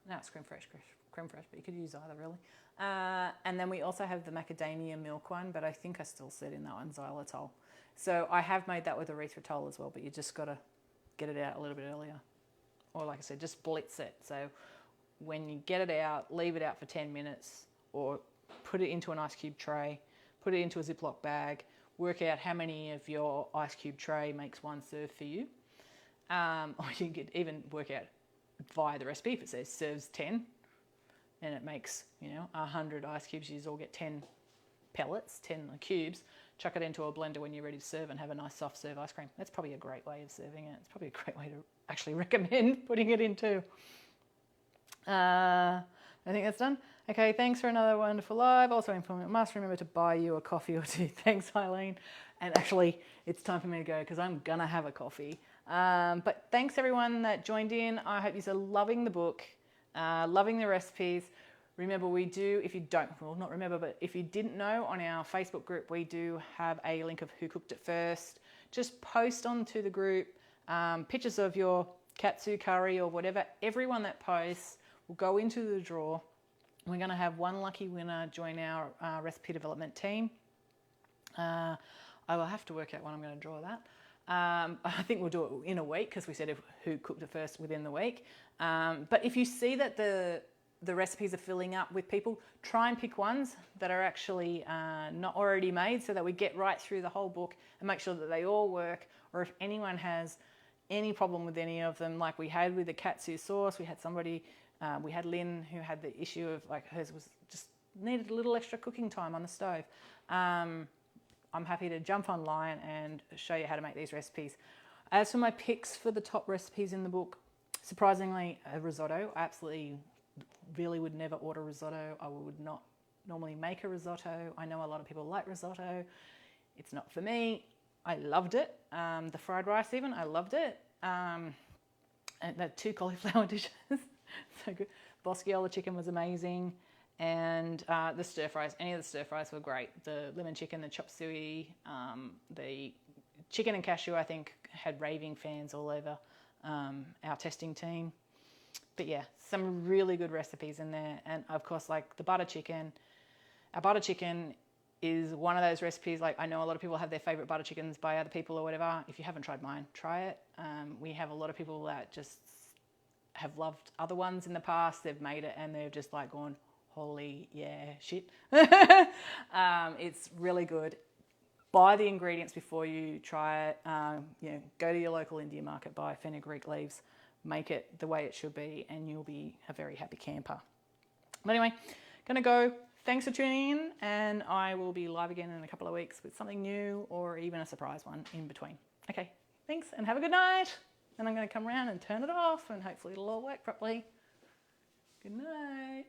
No, it's creme fraiche, but you could use either really. And then we also have the macadamia milk one, but I think I still said in that one xylitol. So I have made that with erythritol as well, but you just got to get it out a little bit earlier. Or like I said, just blitz it. So when you get it out, leave it out for 10 minutes, or put it into an ice cube tray, put it into a Ziploc bag, work out how many of your ice cube tray makes one serve for you. Or you could even work out via the recipe, if it says serves 10 and it makes 100 ice cubes, you just all get 10 pellets, 10 cubes, chuck it into a blender when you're ready to serve and have a nice soft serve ice cream. That's probably a great way of serving it. It's probably a great way to actually recommend putting it into. I think that's done. Okay, thanks for another wonderful live. Also, I must remember to buy you a coffee or two. Thanks, Eileen. And actually, it's time for me to go because I'm gonna have a coffee. But thanks everyone that joined in. I hope you're loving the book, loving the recipes. Remember, we do, if you don't, well, not remember, but if you didn't know, on our Facebook group, we do have a link of who cooked it first. Just post onto the group pictures of your katsu curry or whatever. Everyone that posts will go into the draw. We're going to have one lucky winner join our recipe development team. I will have to work out when I'm going to draw that. I think we'll do it in a week because we said who cooked it first within the week. But if you see that the recipes are filling up with people, try and pick ones that are actually not already made so that we get right through the whole book and make sure that they all work. Or if anyone has any problem with any of them, like we had with the Katsu sauce, we had somebody, we had Lynn who had the issue of like hers was just needed a little extra cooking time on the stove. I'm happy to jump online and show you how to make these recipes. As for my picks for the top recipes in the book, surprisingly, a risotto. I absolutely really would never order risotto. I would not normally make a risotto. I know a lot of people like risotto. It's not for me. I loved it. The fried rice even, I loved it. And the 2 cauliflower dishes, so good. Bosciola chicken was amazing. And the stir fries, any of the stir fries were great. The lemon chicken, the chop suey, the chicken and cashew, I think, had raving fans all over our testing team. But yeah, some really good recipes in there. And of course, like the butter chicken. Our butter chicken is one of those recipes, like I know a lot of people have their favorite butter chickens by other people or whatever. If you haven't tried mine, try it. We have a lot of people that just have loved other ones in the past. They've made it and they've just like gone, holy yeah, shit. It's really good. Buy the ingredients before you try it. Go to your local Indian market, buy fenugreek leaves, make it the way it should be, and you'll be a very happy camper. But anyway, gonna go. Thanks for tuning in, and I will be live again in a couple of weeks with something new or even a surprise one in between. Okay, thanks, and have a good night. And I'm gonna come around and turn it off, and hopefully it'll all work properly. Good night.